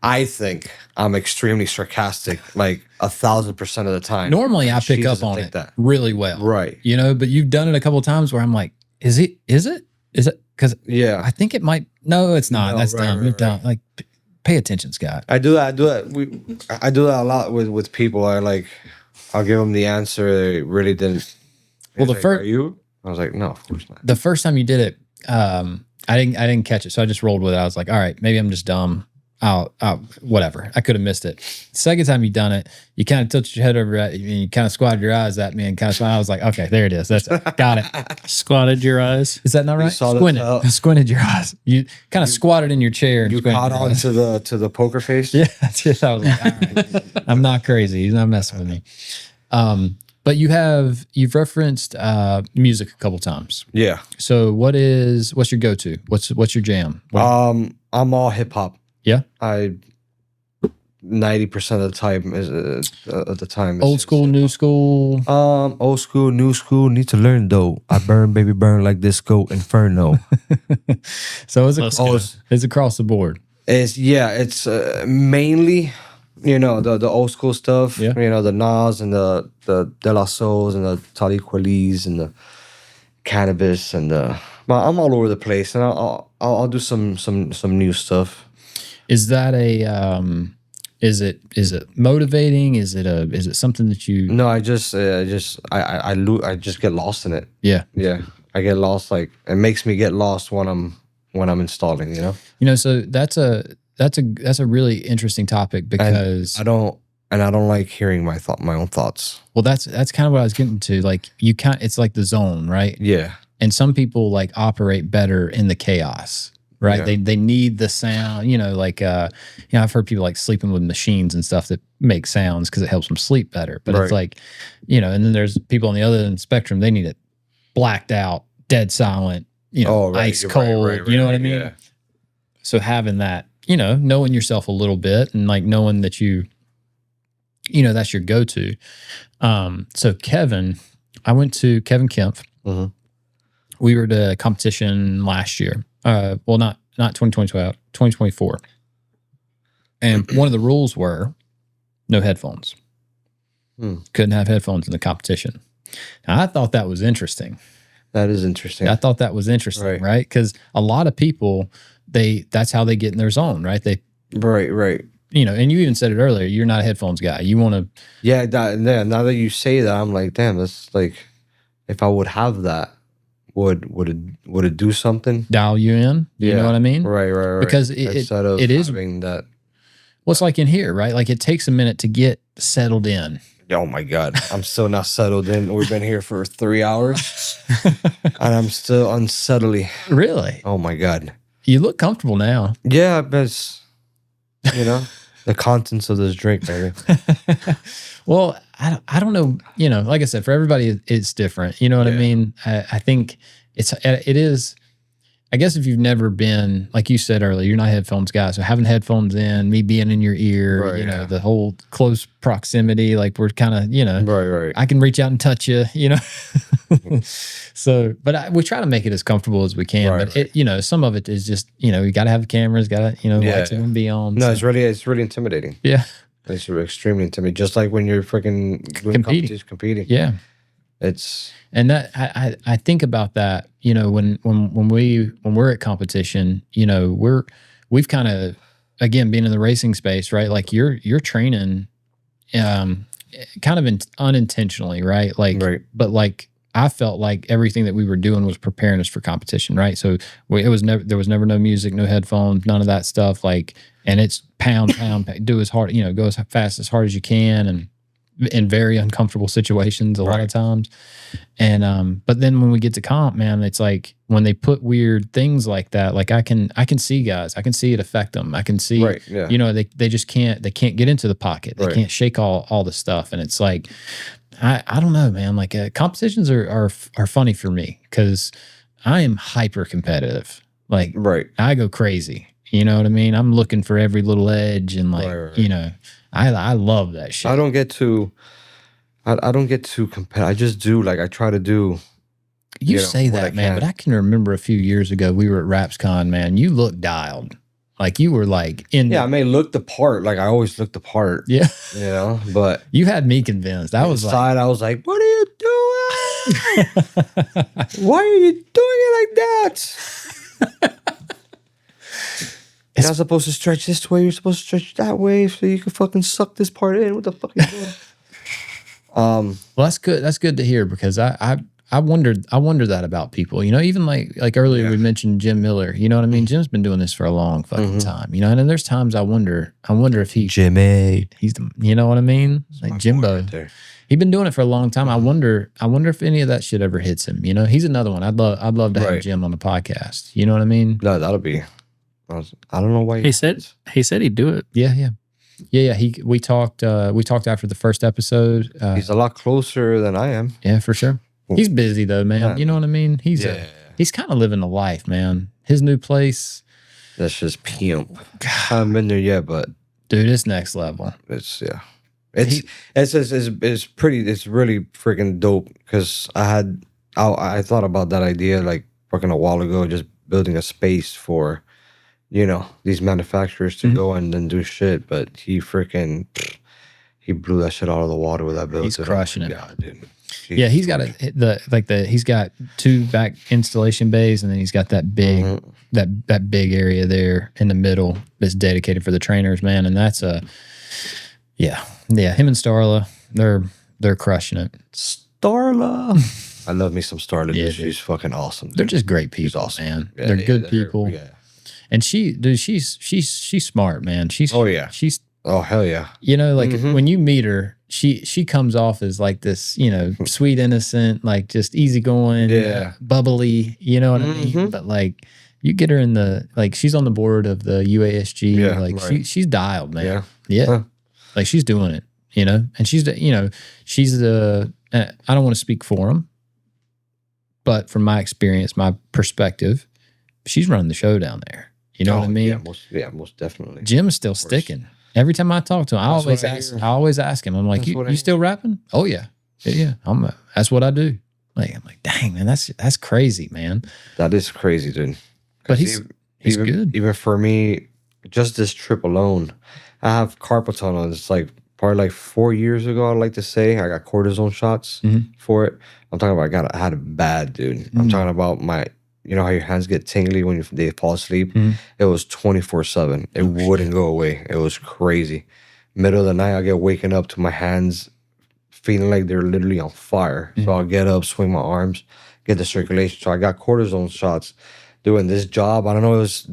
I think I'm extremely sarcastic, like 1,000% of the time. normally I She pick up doesn't on think it that. really well. Right. But you've done it a couple of times where I'm like, is it? Because Yeah. I think it might. No, it's not. No, That's right, dumb. right, You're right. dumb. Like, pay attention, Scott. I do that. I do that a lot with people. I'll give them the answer. They really didn't. Well, He's the like, first- are you? I was like, no, of course not. The first time you did it, I didn't catch it, so I just rolled with it. I was like, all right, maybe I'm just dumb. I'll whatever. I could have missed it. Second time you done it, you kind of tilted your head over at me, and you kind of squatted your eyes at me and kind of smiled. I was like, okay, there it is. That's got it. Squatted your eyes. Is that not right? saw the Squinted. tell. Squinted your eyes. You kind of squatted in your chair. And You squinted caught your on eyes. to the poker face. Yeah, that's it. I was like, all right, I'm not crazy. He's not messing with me. But you've referenced music a couple times. Yeah. So what's your go-to? What's your jam? I'm all hip hop. Yeah? 90% of the time is Old school, new school. old school, new school. Need to learn though. I burn, baby, burn like disco inferno. So it's Let's go. it's across the board. It's mainly, the old school stuff. Yeah. The Nas and the De La Souls and the Talib Kweli's and the Cannabis and the. But I'm all over the place, and I'll do some new stuff. Is that is it motivating? Is it something that you? No, I just get lost in it. Yeah. Yeah, I get lost. Like it makes me get lost when I'm installing. So that's a really interesting topic because I don't like hearing my own thoughts. well, that's kind of what I was getting to. Like it's like the zone, right? Yeah, And some people like operate better in the chaos, right? Yeah. They need the sound, I've heard people like sleeping with machines and stuff that make sounds because it helps them sleep better. But it's Right. like, and then there's people on the other end of the spectrum, they need it blacked out, dead silent, ice You're cold, right, you know what I mean? yeah. So having that, knowing yourself a little bit and like knowing that that's your go-to. So Kevin, I went to Kevin Kempf. Mhm. We were at a competition last year. Well, not 2012, 2024. And one of the rules were no headphones. Couldn't have headphones in the competition. Now, I thought that was interesting. That is interesting. I thought that was interesting, right? Because a lot of people, that's how they get in their zone, right? Right. And you even said it earlier, you're not a headphones guy. You want to, Yeah, now that you say that, I'm like, damn, that's like, if I would have that, would it do something? dial you in. You know what I mean? Right. Because Instead of it is- having that. Well, it's like in here, right? Like it takes a minute to get settled in. Oh my God, I'm still not settled in. We've been here for 3 hours, and I'm still unsettling. Really? Oh my God. You look comfortable now. Yeah, but it's, the contents of this drink, baby. Well, I don't know. You know, like I said, for everybody, it's different. You know what I mean? I think it is. I guess if you've never been, like you said earlier, you're not a headphones guy. So having headphones in, me being in your ear, Right, you know, the whole close proximity, like we're kind of, you know, Right. I can reach out and touch you, you know. So, but we try to make it as comfortable as we can. Right, but it, you know, some of it is just, you know, you got to have cameras, got to, you know, lights are going to be on. No, so. it's really intimidating. Yeah. It's extremely intimidating. Just like when you're freaking competing. Yeah. It's And that I think about that, you know, when we're at competition, you know, we've kind of, again, being in the racing space, right? Like you're training, kind of unintentionally, right? Like, but like I felt like everything that we were doing was preparing us for competition, right? So there was never no music, no headphones, none of that stuff. Like, and it's pound, do as hard, you know, go as fast as hard as you can, and in very uncomfortable situations a lot of times. And but then when we get to comp, man, it's like when they put weird things like that, like I can see guys, I can see it affect them. I can see, you know, they just can't get into the pocket. They can't shake all the stuff. And it's like, I don't know, man, like competitions are funny for me because I am hyper competitive. Like I go crazy. You know what I mean? I'm looking for every little edge and like, you know, I love that shit. I don't get too competitive. I just do, like, I try to do. You say that, man, but I can remember a few years ago, we were at RapsCon, man. You looked dialed. Like you were like in. Yeah, I may look the part. Like I always look the part. Yeah. You know, but. You had me convinced. I was inside, I was like, what are you doing? Why are you doing it like that? You're not supposed to stretch this way. You're supposed to stretch that way so you can fucking suck this part in. What the fuck are you doing? Well, that's good. That's good to hear because I wonder that about people. You know, even like earlier we mentioned Jim Miller. You know what I mean? Jim's been doing this for a long fucking time. You know, and there's times I wonder if he's the, you know what I mean? Like Jimbo. He's been doing it for a long time. I wonder if any of that shit ever hits him. You know, he's another one. I'd love to have Jim on the podcast. You know what I mean? No, that'll be. I don't know why he said he'd do it. Yeah. We talked after the first episode. He's a lot closer than I am. Yeah, for sure. He's busy though, man. You know what I mean? He's kind of living the life, man. His new place. That's just pimp. I haven't been there yet, but dude, it's next level. It's pretty. It's really freaking dope because I thought about that idea like fucking a while ago, just building a space for, you know, these manufacturers to go and then do shit, but he blew that shit out of the water with that build. He's crushing it. Yeah, dude. Yeah, he's got he's got 2 back installation bays, and then he's got that big that big area there in the middle that's dedicated for the trainers, man. And that's him and Starla, they're crushing it. Starla. I love me some Starla. Yeah, she's fucking awesome. Dude. They're just great people, awesome. Man. Yeah, they're good people. Yeah. And she's smart, man. She's oh hell yeah. You know, like when you meet her, she comes off as like this, you know, sweet, innocent, like just easygoing, bubbly, you know what I mean? But like you get her in the, like she's on the board of the UASG, like she's dialed, man. Yeah. Huh. Like she's doing it, you know, and she's the, I don't want to speak for him, but from my experience, my perspective, she's running the show down there. You know what I mean? Most definitely. Jim's still sticking. Every time I talk to him, I always ask him. I'm like, you still rapping? Oh yeah. That's what I do. Like I'm like, dang man, that's crazy, man. That is crazy, dude. But he's good. Even for me, just this trip alone, I have carpal tunnel. It's like probably like 4 years ago. I'd like to say I got cortisone shots for it. I'm talking about I had it bad, dude. I'm talking about my. You know how your hands get tingly when they fall asleep? It was 24/7. It wouldn't go away. It was crazy. Middle of the night, I get waking up to my hands feeling like they're literally on fire. So I'll get up, swing my arms, get the circulation. So I got cortisone shots doing this job. I don't know if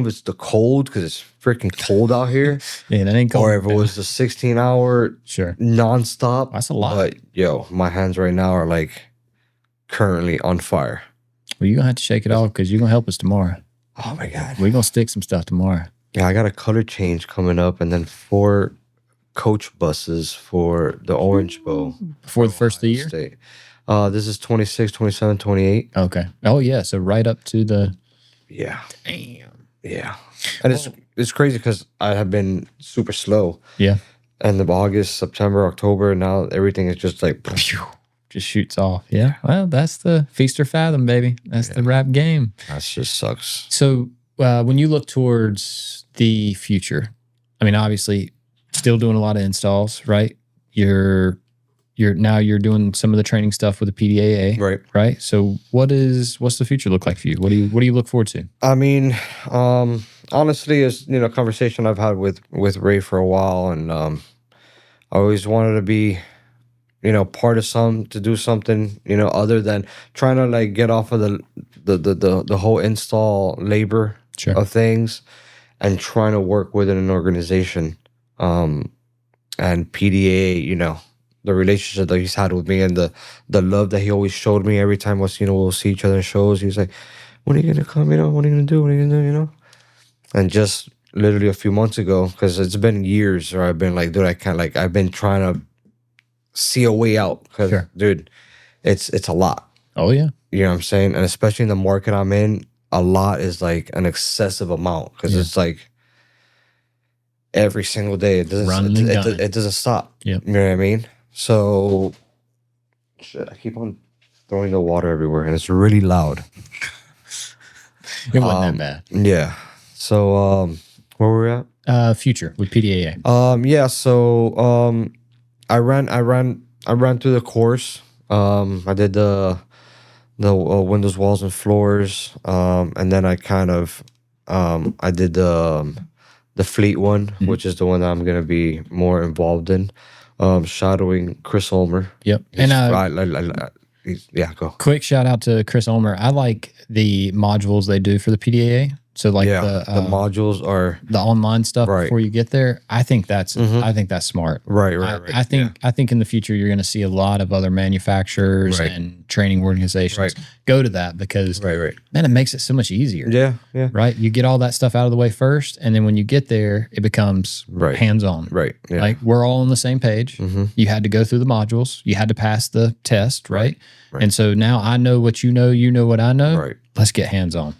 it's the cold because it's freaking cold out here. Yeah, that ain't cold. Or if it was the 16-hour nonstop. That's a lot. But yo, my hands right now are like currently on fire. Well, you're going to have to shake it off because you're going to help us tomorrow. Oh, my God. We're going to stick some stuff tomorrow. Yeah, I got a color change coming up, and then 4 coach buses for the Orange Bowl Before the first of the year? State. This is 26, 27, 28. Okay. Oh, yeah. So right up to the... Yeah. Damn. Yeah. And it's crazy because I have been super slow. Yeah. And the August, September, October, now everything is just like... Just shoots off. Yeah. Well, that's the feast or fathom, baby. That's the rap game. That just sucks. So when you look towards the future, I mean, obviously still doing a lot of installs, right? You're doing some of the training stuff with the PDAA, Right. right? So what's the future look like for you? What do you look forward to? I mean, honestly, it's conversation I've had with Ray for a while, and I always wanted to be, part of to do something, other than trying to like get off of the whole install labor of things, and trying to work within an organization, and PDA, the relationship that he's had with me, and the love that he always showed me every time we'll see each other in shows. He's like, when are you gonna come? What are you gonna do? What are you gonna do? And just literally a few months ago, because it's been years where I've been like, dude, I can't, like, I've been trying to see a way out, because dude, it's a lot. Oh yeah. You know what I'm saying? And especially in the market I'm in, a lot is like an excessive amount, because it's like every single day it doesn't stop. Yeah. You know what I mean? So shit, I keep on throwing the water everywhere, and it's really loud. It wasn't that bad. Yeah. So where were we at? Future with PDAA. Yeah. So I ran through the course. I did the windows, walls, and floors. And then I kind of I did the fleet one, which is the one that I'm gonna be more involved in. Shadowing Chris Ulmer. Yep. Go. Quick shout out to Chris Ulmer. I like the modules they do for the PDAA. So like the modules are the online stuff before you get there. I think that's smart. Right. I think in the future you're going to see a lot of other manufacturers and training organizations go to that, because man, it makes it so much easier. Yeah. Right. You get all that stuff out of the way first, and then when you get there, it becomes hands on. Right. Yeah. Like we're all on the same page. You had to go through the modules. You had to pass the test, right? And so now I know what you know. You know what I know. Right. Let's get hands on.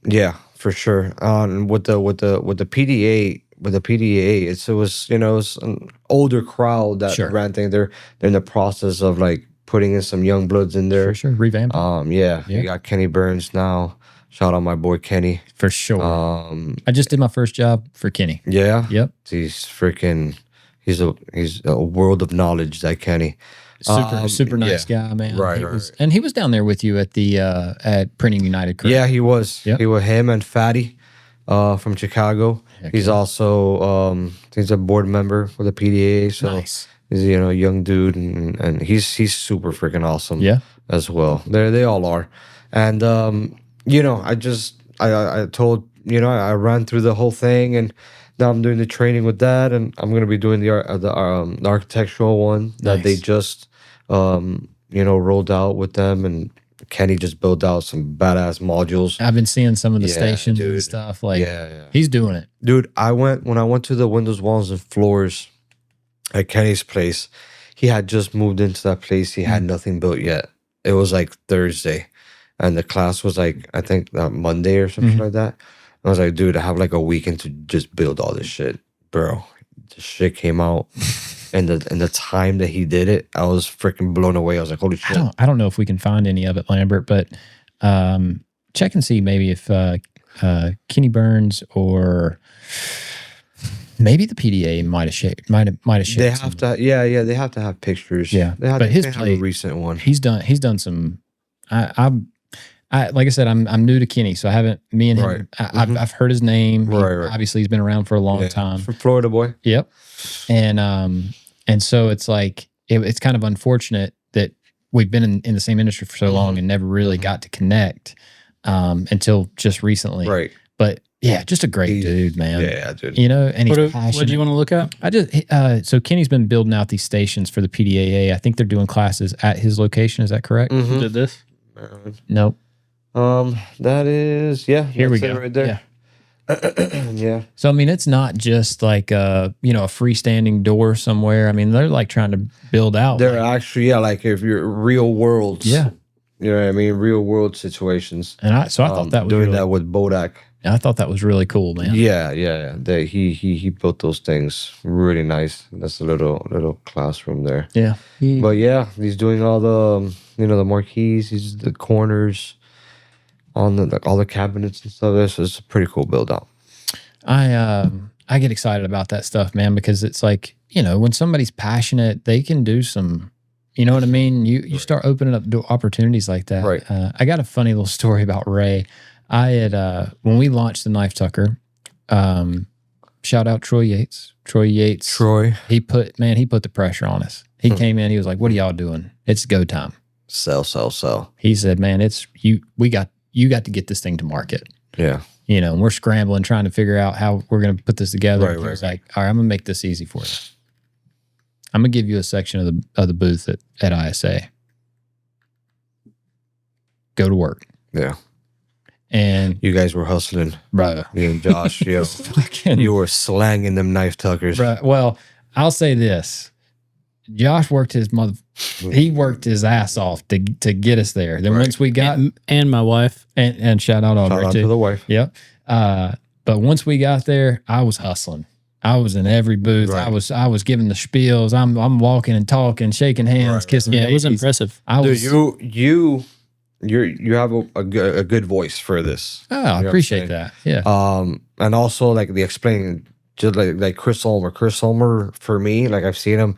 Yeah, for sure. With the PDA, it was an older crowd that ran things. They're in the process of like putting in some young bloods in there. For sure, revamping. You got Kenny Burns now. Shout out my boy Kenny. For sure. I just did my first job for Kenny. Yeah. Yep. He's a world of knowledge, that Kenny. Super nice guy, man. Right. And he was down there with you at the at Printing United, correct? Yeah, he was. Yep. He was him and Fatty from Chicago. He's also he's a board member for the PDA. So nice. He's a young dude, and he's super freaking awesome. Yeah, as well. They all are, and I told I ran through the whole thing, and now I'm doing the training with that, and I'm gonna be doing the architectural one that they just rolled out with them, and Kenny just built out some badass modules. I've been seeing some of the stations and stuff. Like, he's doing it, dude. When I went to the windows, walls, and floors at Kenny's place, he had just moved into that place. He had nothing built yet. It was like Thursday, and the class was like, I think Monday or something like that. I was like, dude, I have like a weekend to just build all this shit, bro. The shit came out. And the time that he did it, I was freaking blown away. I was like, holy shit. I don't know if we can find any of it, Lambert, but check and see maybe if Kenny Burns or maybe the PDA might have shared. They have to, they have to have pictures. Yeah, but his play, a recent one. He's done some. Like I said, I'm new to Kenny, so I haven't. Me and him, I've heard his name. Obviously, he's been around for a long time. From Florida boy. Yep. And so it's like it's kind of unfortunate that we've been in the same industry for so long and never really got to connect until just recently. Right. But yeah, just a great dude, man. Yeah, dude. And he's passionate. What do you want to look at? So Kenny's been building out these stations for the PDAA. I think they're doing classes at his location. Is that correct? Did this? Nope. That is, Here we go. Right there. Yeah. Yeah. So I mean, it's not just like a freestanding door somewhere. I mean, they're like trying to build out. They're actually, yeah, like if you're real worlds. Yeah. You know what I mean? Real world situations. And I thought that was doing really, that with Bodak. I thought that was really cool, man. Yeah. He built those things really nice. That's a little classroom there. Yeah. But yeah, he's doing all the the marquees, he's the corners on all the cabinets and stuff. This is a pretty cool build out. I get excited about that stuff, man, because it's like, when somebody's passionate, they can do some, you know what I mean? You start opening up opportunities like that. Right. I got a funny little story about Ray. I had, when we launched the Knife Tucker, shout out Troy Yates. Troy. He put the pressure on us. He came in, he was like, what are y'all doing? It's go time. Sell. He said, man, you got to get this thing to market. Yeah. And we're scrambling, trying to figure out how we're going to put this together. Right, He was like, all right, I'm going to make this easy for you. I'm going to give you a section of the booth at ISA. Go to work. Yeah. And You guys were hustling. bro, Me and Josh, yo. You were slanging them knife tuckers. bro, well, I'll say this. Josh worked he worked his ass off to get us there. Then once we got and my wife. and shout out Shout Audrey out too. to the wife. Yep. But once we got there, I was hustling. I was in every booth. Right. I was giving the spiels. I'm walking and talking, shaking hands, kissing. Yeah, it was babies. impressive. I was. Dude, you have a good voice for this. Oh, I appreciate that. Yeah. And also like the explaining, just like Chris Ulmer. Chris Ulmer, for me, like I've seen him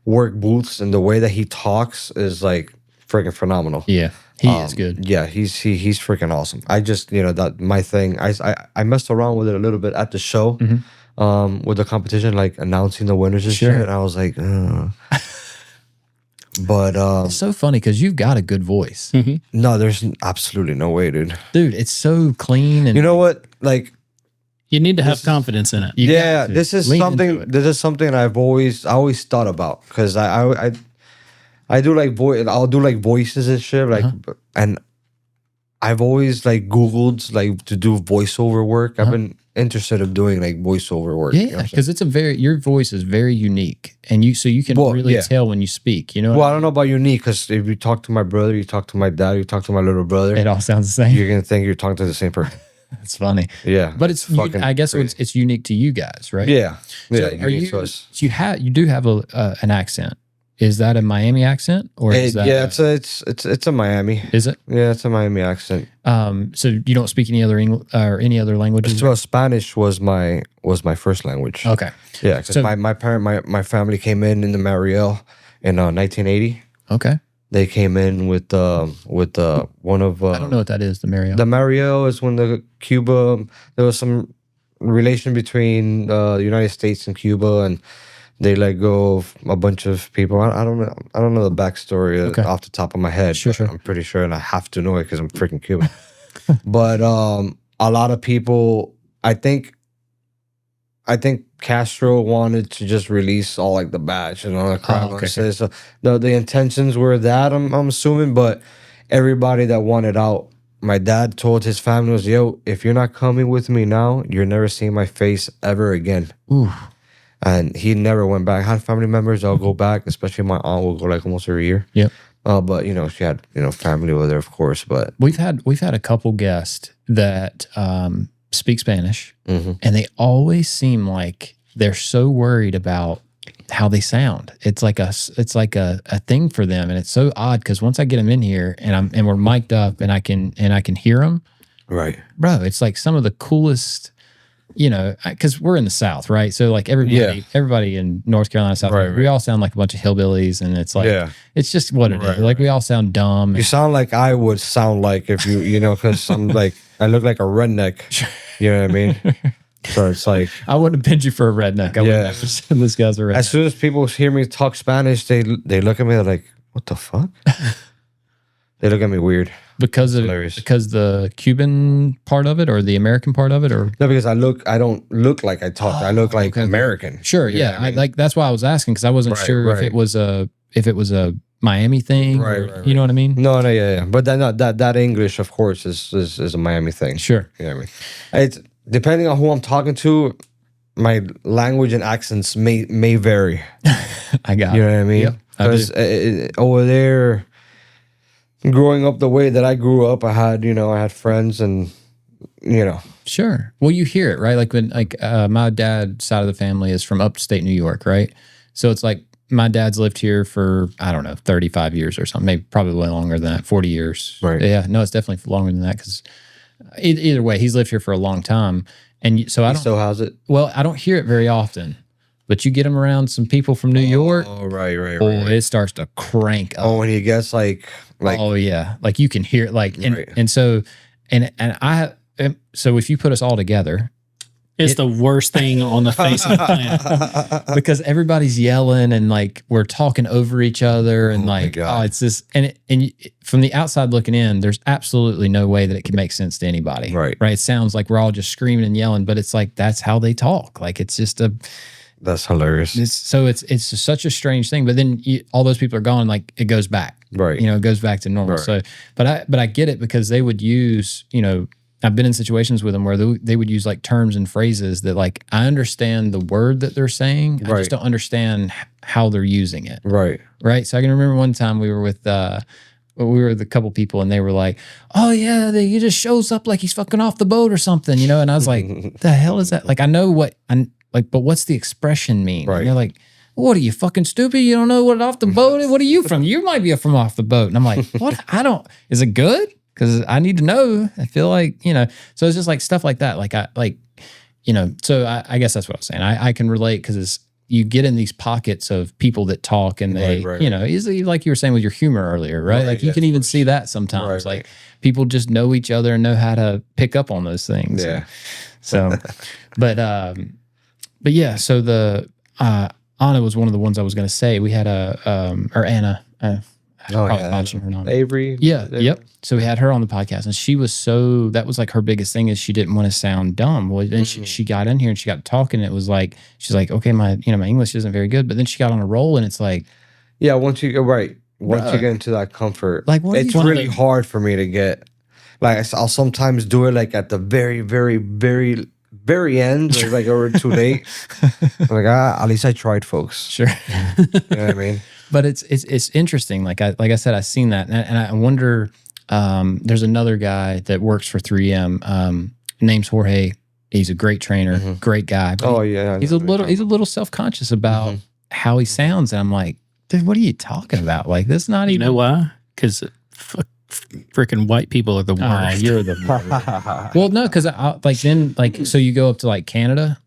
work booths, and the way that he talks is like freaking phenomenal. Yeah. He is good. Yeah, he's freaking awesome. I just that my thing. I messed around with it a little bit at the show, with the competition, like announcing the winners and Sure. shit. And I was like, but It's so funny because you've got a good voice, no, there's absolutely no way, dude. dude. It's so clean and You know what? Like, You need to have confidence in it. you yeah, got to this is lean something. into it. This is something I always thought about, because I do like I'll do like voices and shit, like, and I've always like Googled like to do voiceover work. I've been interested in doing like voiceover work. Yeah, because your voice is very unique, and you can Well, really yeah. tell when you speak. You know, Well, I don't know about unique, because if you talk to my brother, you talk to my dad, you talk to my little brother, it all sounds the same. you're gonna think you're talking to the same person. It's funny, Yeah, but it's fucking I guess crazy. it's unique to you guys, right? Yeah, yeah. So are unique you? to us. So you do have an accent. Is that a Miami accent or is that? Yeah, it's a Miami. Is it? Yeah, it's a Miami accent. So you don't speak any other any other languages? Well, Spanish was my first language. Okay. Yeah, because So- my family came in the Mariel in 1980. Okay. They came in with one of I don't know what that is. The Mario. the Mariel is when there was some relation between the United States and Cuba, and they let go of a bunch of people. I don't know the backstory off the top of my head. Sure, but sure. I'm pretty sure, and I have to know it because I'm freaking Cuban. But a lot of people, I think Castro wanted to just release all like the batch and all that crap. okay. So the intentions were that, I'm assuming, but everybody that wanted out, my dad told his family was, yo, if you're not coming with me now, you're never seeing my face ever again. Ooh. And he never went back. I had family members that'll go back, especially my aunt will go like almost every year. Yep. But she had family with her, of course. But We've had a couple guests that speak Spanish, Mhm. and they always seem like they're so worried about how they sound. It's like a thing for them, and it's so odd because once I get them in here and we're mic'd up and I can hear them, right, bro, it's like some of the coolest. Because we're in the South, right? So like everybody in North Carolina, South Carolina, we all sound like a bunch of hillbillies, and it's like it's just what it is. Like we all sound dumb. you sound like I would sound like if because I'm like I look like a redneck. You know what I mean? So it's like I wouldn't have pinned you for a redneck. I wouldn't have said this guy's a redneck. as soon as people hear me talk Spanish, they look at me, they're like, "What the fuck?" They look at me weird. Because hilarious. the Cuban part of it or the American part of it, or No, because I don't look like I talk. I look like American. sure, You know yeah, what I mean? like that's why I was asking because I wasn't sure if it was a Miami thing, Right. You know what I mean? No, yeah. But that English, of course, is a Miami thing. Sure. You know what I mean? depending on who I'm talking to, my language and accents may vary. I got You it. know what I mean? Yep, I do. Because over there, growing up the way that I grew up, I had friends and, Sure. Well, you hear it, right? Like when my dad's side of the family is from upstate New York, right? So it's like my dad's lived here for, I don't know, 35 years or something, maybe probably longer than that, 40 years. Right. Yeah, no, it's definitely longer than that because either way, he's lived here for a long time. And so I he don't, still has it. well, I don't hear it very often, but you get him around some people from New York, Oh, right. it starts to crank up. Oh, when he gets like oh yeah, like you can hear it, like Right. and so so if you put us all together, It's the worst thing on the face of the planet. because everybody's yelling and like we're talking over each other and Oh my like God. it's just from the outside looking in, there's absolutely no way that it can make sense to anybody. Right. It sounds like we're all just screaming and yelling, but it's like that's how they talk. Like it's just That's hilarious. it's just such a strange thing. But then all those people are gone, like it goes back. Right. It goes back to normal. Right. So, but I get it because they would use, I've been in situations with them where they would use like terms and phrases that like I understand the word that they're saying, I Right. just don't understand how they're using it. Right. Right. So I can remember one time we were with a couple people and they were like, "Oh yeah, he just shows up like he's fucking off the boat or something," and I was like, "The hell is that?" Like I know what but what's the expression mean? Right. And they're like, "What are you fucking stupid? You don't know what off the boat is? What are you from? You might be from off the boat." And I'm like, "What? Is it good? Because I need to know." I feel like, so it's just like stuff like that. So I guess that's what I was saying. I can relate because you get in these pockets of people that talk and they, Right. easily, like you were saying with your humor earlier, right? Right, Like you yeah, can of even course. see that sometimes. Right, Like people just know each other and know how to pick up on those things. Yeah. So, but yeah, so Anna was one of the ones I was going to say. We had Anna. Probably botching her name. Avery. Yeah. Yep. So we had her on the podcast, and she was that was like her biggest thing is she didn't want to sound dumb. Well, then she got in here and she got talking. And it was like she's like, okay, my English isn't very good, but then she got on a roll, and it's like, Yeah. Once you Bruh. get into that comfort, Like, what are it's you- really hard for me to get. Like I'll sometimes do it like at the very, very, very, very end, or like over too late. I'm like at least I tried, folks. sure. You know what I mean? But it's interesting. Like I said, I've seen that, and I wonder. There's another guy that works for 3M. Name's Jorge. He's a great trainer, great guy. But Oh yeah. he's a little self-conscious about how he sounds, and I'm like, dude, what are you talking about? Like this is not You even. know why? Because freaking white people are the Oh, worst. you're the worst. Well, no, because so you go up to like Canada,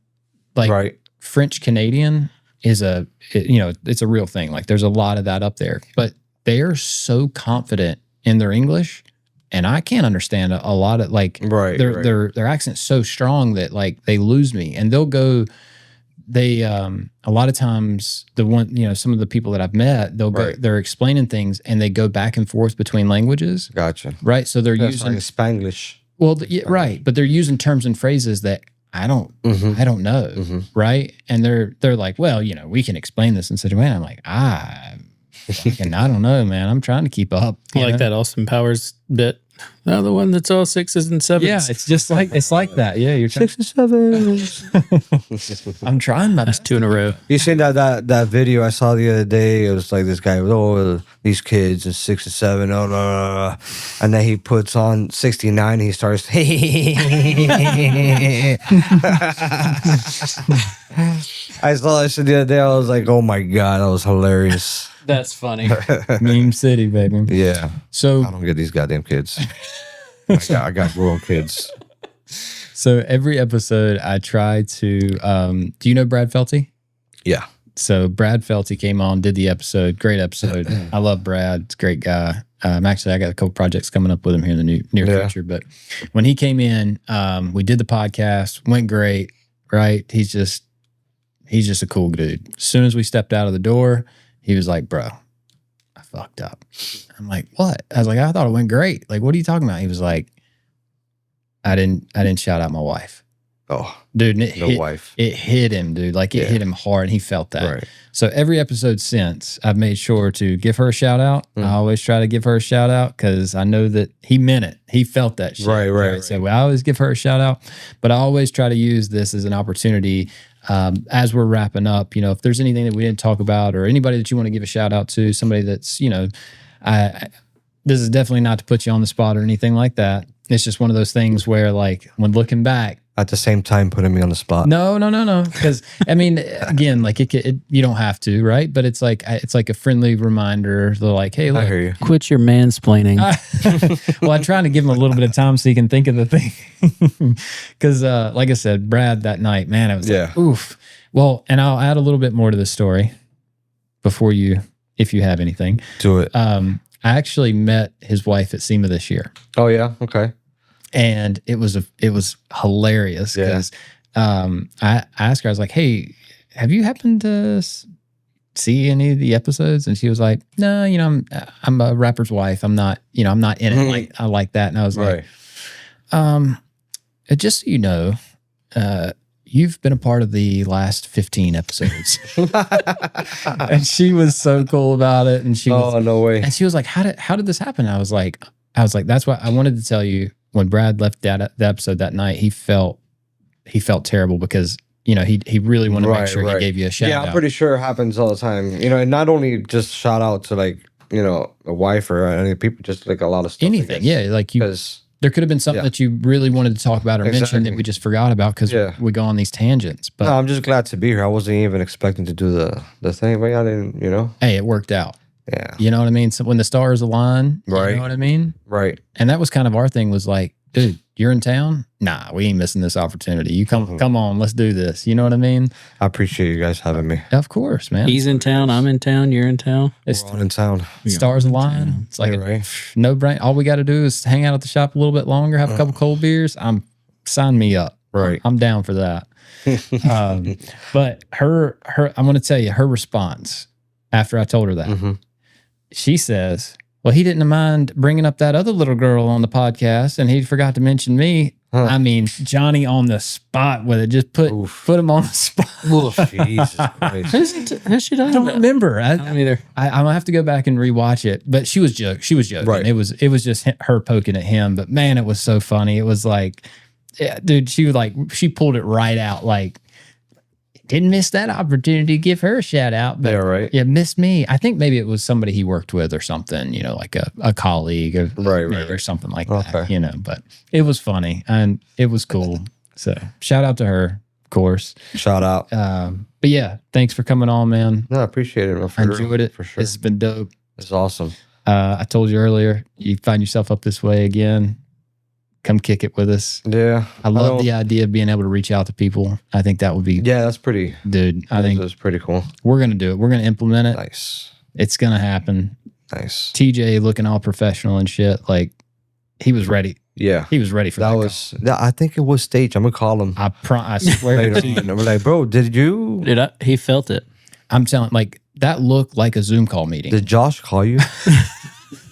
like right. French Canadian is it's a real thing. Like there's a lot of that up there, but they are so confident in their English, and I can't understand a lot of like Right. their accent's so strong that like they lose me, and they'll go. They a lot of times some of the people that I've met, they're explaining things and they go back and forth between languages, Gotcha. right? So they're That's using like Spanglish. well, right, but they're using terms and phrases that I don't know, right? And they're like, well, we can explain this in such a way. And I'm like, I don't know, man. I'm trying to keep up. I like that Austin Powers bit. The other one that's all sixes and sevens. Yeah, it's like that. Yeah, you're trying. 6 and 7. I'm trying my That's best. 2 in a row. You seen that video I saw the other day? It was like this guy with these kids and 6 and 7, and then he puts on 69. He starts. I saw that shit the other day. I was like, oh my god, that was hilarious. That's funny. Meme City, baby. Yeah, So I don't get these goddamn kids. I got grown kids. So every episode, I try to. Do you know Brad Felty? Yeah. So Brad Felty came on, did the episode. Great episode. I love Brad. It's a great guy. Actually, I got a couple projects coming up with him here in the near future. But when he came in, we did the podcast. Went great. Right? He's just a cool dude. As soon as we stepped out of the door, he was like, "Bro, I fucked up." I'm like, "What?" I was like, "I thought it went great. Like, what are you talking about?" He was like, I didn't shout out my wife." Oh, dude, and the wife. it hit him, dude. Like it hit him hard, and he felt that. Right. So every episode since, I've made sure to give her a shout out. I always try to give her a shout out because I know that he meant it. He felt that shit. Right. So I always give her a shout out, but I always try to use this as an opportunity as we're wrapping up. You know, if there's anything that we didn't talk about, or anybody that you want to give a shout out to, somebody that's, you know, this is definitely not to put you on the spot or anything like that. It's just one of those things where, like, when looking back, At the same time, putting me on the spot. no. Because I mean, again, like you don't have to, right? But it's like a friendly reminder. They're like, hey, I look. hear you. Quit your mansplaining. Well, I'm trying to give him a little bit of time so he can think of the thing. Because, like I said, Brad that night, man, it was like, oof. Well, and I'll add a little bit more to the story before if you have anything. Do it. I actually met his wife at SEMA this year. Oh yeah. Okay. And it was hilarious because I asked her, I was like, hey, have you happened to see any of the episodes? And she was like, no, you know, I'm a rapper's wife. I'm not in it like I like that. And I was like, just so you know, you've been a part of the last 15 episodes. And she was so cool about it. And she was, no way. and she was like, how did this happen? I was like, that's why I wanted to tell you. When Brad left the episode that night, he felt terrible because, you know, he really wanted to make sure he gave you a shout out. Yeah, I'm pretty sure it happens all the time. You know, and not only just shout out to, like, you know, a wife or any people, just like a lot of stuff. Anything, yeah. Like there could have been something that you really wanted to talk about or mention that we just forgot about because we go on these tangents. But no, I'm just glad to be here. I wasn't even expecting to do the thing, but I didn't, you know. Hey, it worked out. Yeah. You know what I mean? So when the stars align, you know what I mean? Right. And that was kind of our thing was like, dude, you're in town? Nah, we ain't missing this opportunity. You come on, let's do this. You know what I mean? I appreciate you guys having me. Of course, man. He's in town. I'm in town. You're in town. It's We're all in town. stars align. It's like no brain. All we got to do is hang out at the shop a little bit longer, have a couple cold beers. Sign me up. Right. I'm down for that. But her, I'm going to tell you her response after I told her that. She says, well, he didn't mind bringing up that other little girl on the podcast, and he forgot to mention me. I mean, Johnny on the spot with it. Just put him on the spot. Jesus Christ. Who's she talking I don't about? remember. I don't either. I'm gonna have to go back and rewatch it. But she was joking. Right. It was just her poking at him. But man, it was so funny. It was like, yeah, dude, she pulled it right out. Like, didn't miss that opportunity to give her a shout out. But Yeah, right. yeah, missed me. I think maybe it was somebody he worked with or something, you know, like a colleague or something like that, you know, but it was funny and it was cool. So shout out to her, of course. Shout out. But yeah, thanks for coming on, man. No, I appreciate it. Man, I enjoyed it. For sure. It's been dope. It's awesome. I told you earlier, you find yourself up this way again, come kick it with us. Yeah. I love the idea of being able to reach out to people. I think that would be, Yeah, that's pretty. dude, I think that's pretty cool. we're going to do it. We're going to implement it. Nice. It's going to happen. Nice. TJ looking all professional and shit. Like, he was ready. Yeah. He was ready for that. I think it was staged. I'm gonna call him I swear later to you. on. I'm like, bro, did you? Dude, he felt it. I'm telling, like, that looked like a Zoom call meeting. Did Josh call you?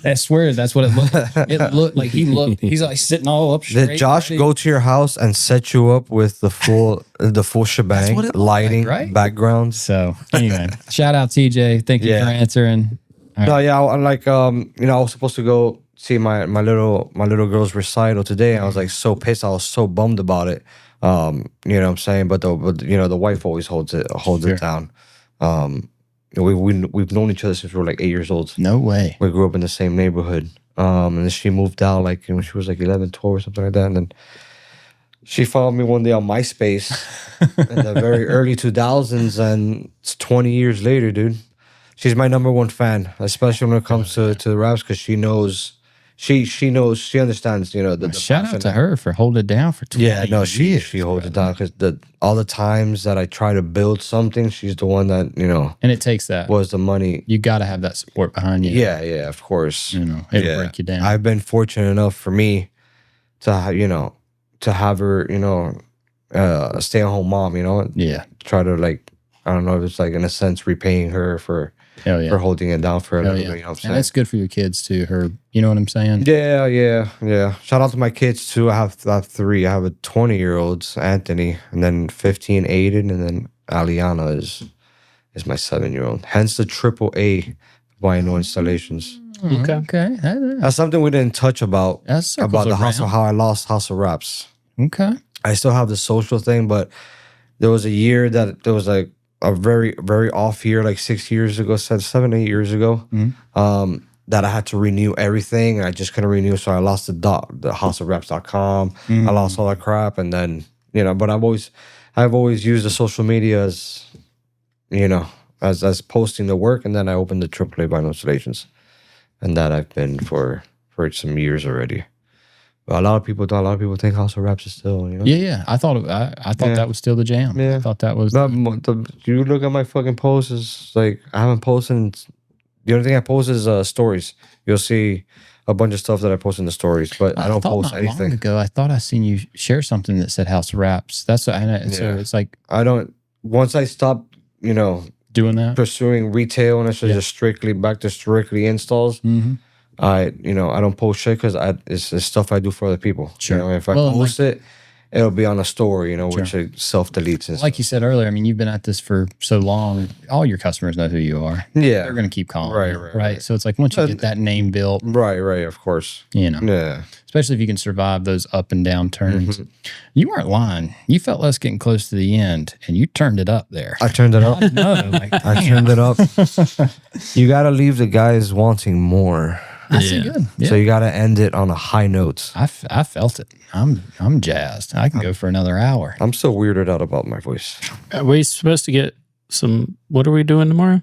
I swear that's what it looked like. It looked like he's like sitting all up straight. Did Josh go to your house and set you up with the full shebang, what it looked lighting, like, right? backgrounds? So anyway, shout out TJ. Thank you for answering. No, yeah, I'm like, you know, I was supposed to go see my little girl's recital today, and I was like so pissed. I was so bummed about it. You know what I'm saying? But you know, the wife always holds it down. We've known each other since we were like 8 years old. No way. We grew up in the same neighborhood. And then she moved out like when she was like 11, 12 or something like that. And then she found me one day on MySpace in the very early 2000s, and it's 20 years later, dude. She's my number one fan, especially when it comes to the raps, because she knows, she understands, you know. The Shout out to her for holding it down for 20 years. She holds it down, because all the times that I try to build something, she's the one that, you know. And it takes that. Was the money. You got to have that support behind you. Yeah, of course. You know, it'll break you down. I've been fortunate enough for me to have her, you know, a stay-at-home mom, you know. Yeah. Try to, like, I don't know if it's like in a sense repaying her for Hell yeah. for holding it down for a Hell little yeah. bit. You know what I'm And saying? that's good for your kids too, Herb. You know what I'm saying? Yeah. Shout out to my kids too. I have 3. I have a 20-year-old, Anthony, and then 15, Aiden, and then Aliana is my 7-year-old. Hence the AAA vinyl installations. Okay. That's something we didn't touch about the house of how I lost House of Raps. Okay. I still have the social thing, but there was a year that there was like a very, very off year, like 6 years ago, 7, 8 years ago, that I had to renew everything. And I just couldn't renew. So I lost the houseofraps.com. I lost all that crap. And then, but I've always used the social media as, as posting the work. And then I opened the AAA vinyl installations. And that I've been for some years already. But a lot of people don't. A lot of people think House of Raps is still, Yeah. I thought that was still the jam. Yeah. I thought that was. You look at my fucking posts, it's like I haven't posted. The only thing I post is stories. You'll see a bunch of stuff that I post in the stories, but I don't post anything. Long ago, I thought I seen you share something that said House of Raps. So it's like I don't. Once I stopped, doing that. pursuing retail and it's just strictly installs. I don't post shit because it's stuff I do for other people. Sure. If I post it, it'll be on a story, which it self deletes. Like you said earlier, I mean, you've been at this for so long. All your customers know who you are. Yeah, they're going to keep calling. Right. Right. So it's like once you get that name built, right. Of course. Yeah. Especially if you can survive those up and down turns. You weren't lying. You felt us getting close to the end, and you turned it up there. I turned it up. I turned it up. You got to leave the guys wanting more. I see good. Yeah. So you got to end it on a high note. I felt it. I'm jazzed. I can go for another hour. I'm so weirded out about my voice. Are we supposed to get some? What are we doing tomorrow?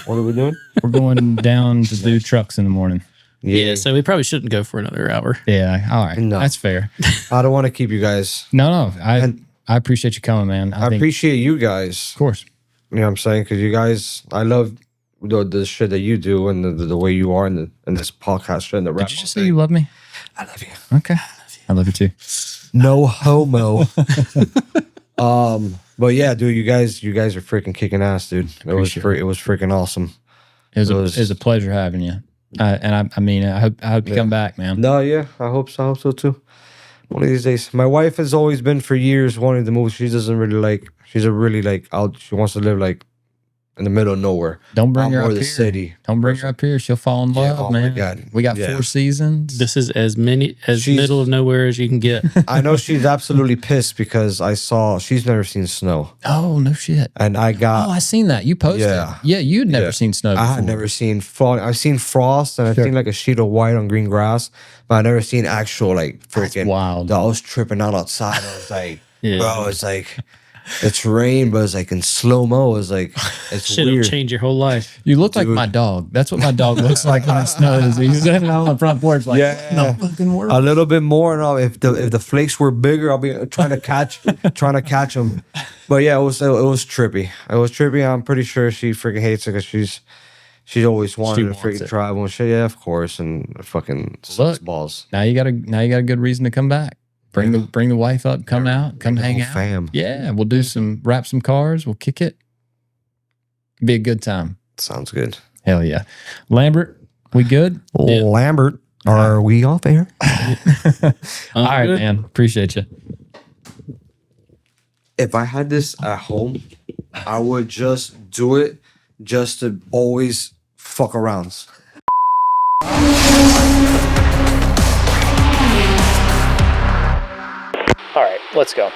What are we doing? We're going down to do trucks in the morning. Yeah, so we probably shouldn't go for another hour. Yeah, all right. No. That's fair. I don't want to keep you guys. No. I appreciate you coming, man. I appreciate you guys. Of course. You know what I'm saying? Because you guys, I love the shit that you do and the way you are in this podcast shit and the rap. Did you just say you love me? I love you. Okay. I love you too. No homo. But yeah, dude, you guys are freaking kicking ass, dude. It was freaking awesome. It was a pleasure having you. I hope you come back, man. No, yeah, I hope so too. One of these days. My wife has always been for years wanting to move. She doesn't really like. She's a really like out. She wants to live like in the middle of nowhere. Don't bring her up or here. the city. Don't bring her up here. She'll fall in love, oh man. my God. We got 4 seasons. This is as middle of nowhere as you can get. I know she's absolutely pissed because she's never seen snow. Oh, no shit. And I seen that. You posted. Yeah, you'd never seen snow before. I had never seen fall. I've seen frost and I've seen like a sheet of white on green grass, but I've never seen actual like freaking. That's wild. I was tripping out outside. I was like, Yeah. bro, it's like, it's rain, but it's like in slow-mo. It's like, it's Shit'll weird. change your whole life. You look like my dog. That's what my dog looks like when it snows. He's sitting on the front porch like, Yeah. no fucking world. A little bit more. And if the flakes were bigger, I'll be trying to catch them. But yeah, it was trippy. It was trippy. I'm pretty sure she freaking hates it because she's always wanted to freaking travel and shit. Yeah, of course. And fucking sucks balls. Now you got a good reason to come back. Bring the wife up, come hang out. Fam. Yeah, we'll do wrap some cars, we'll kick it. Be a good time. Sounds good. Hell yeah. Lambert, we good? Yeah. Lambert, are we off air? All right, good. man. Appreciate you. If I had this at home, I would just do it just to always fuck around. All right, let's go.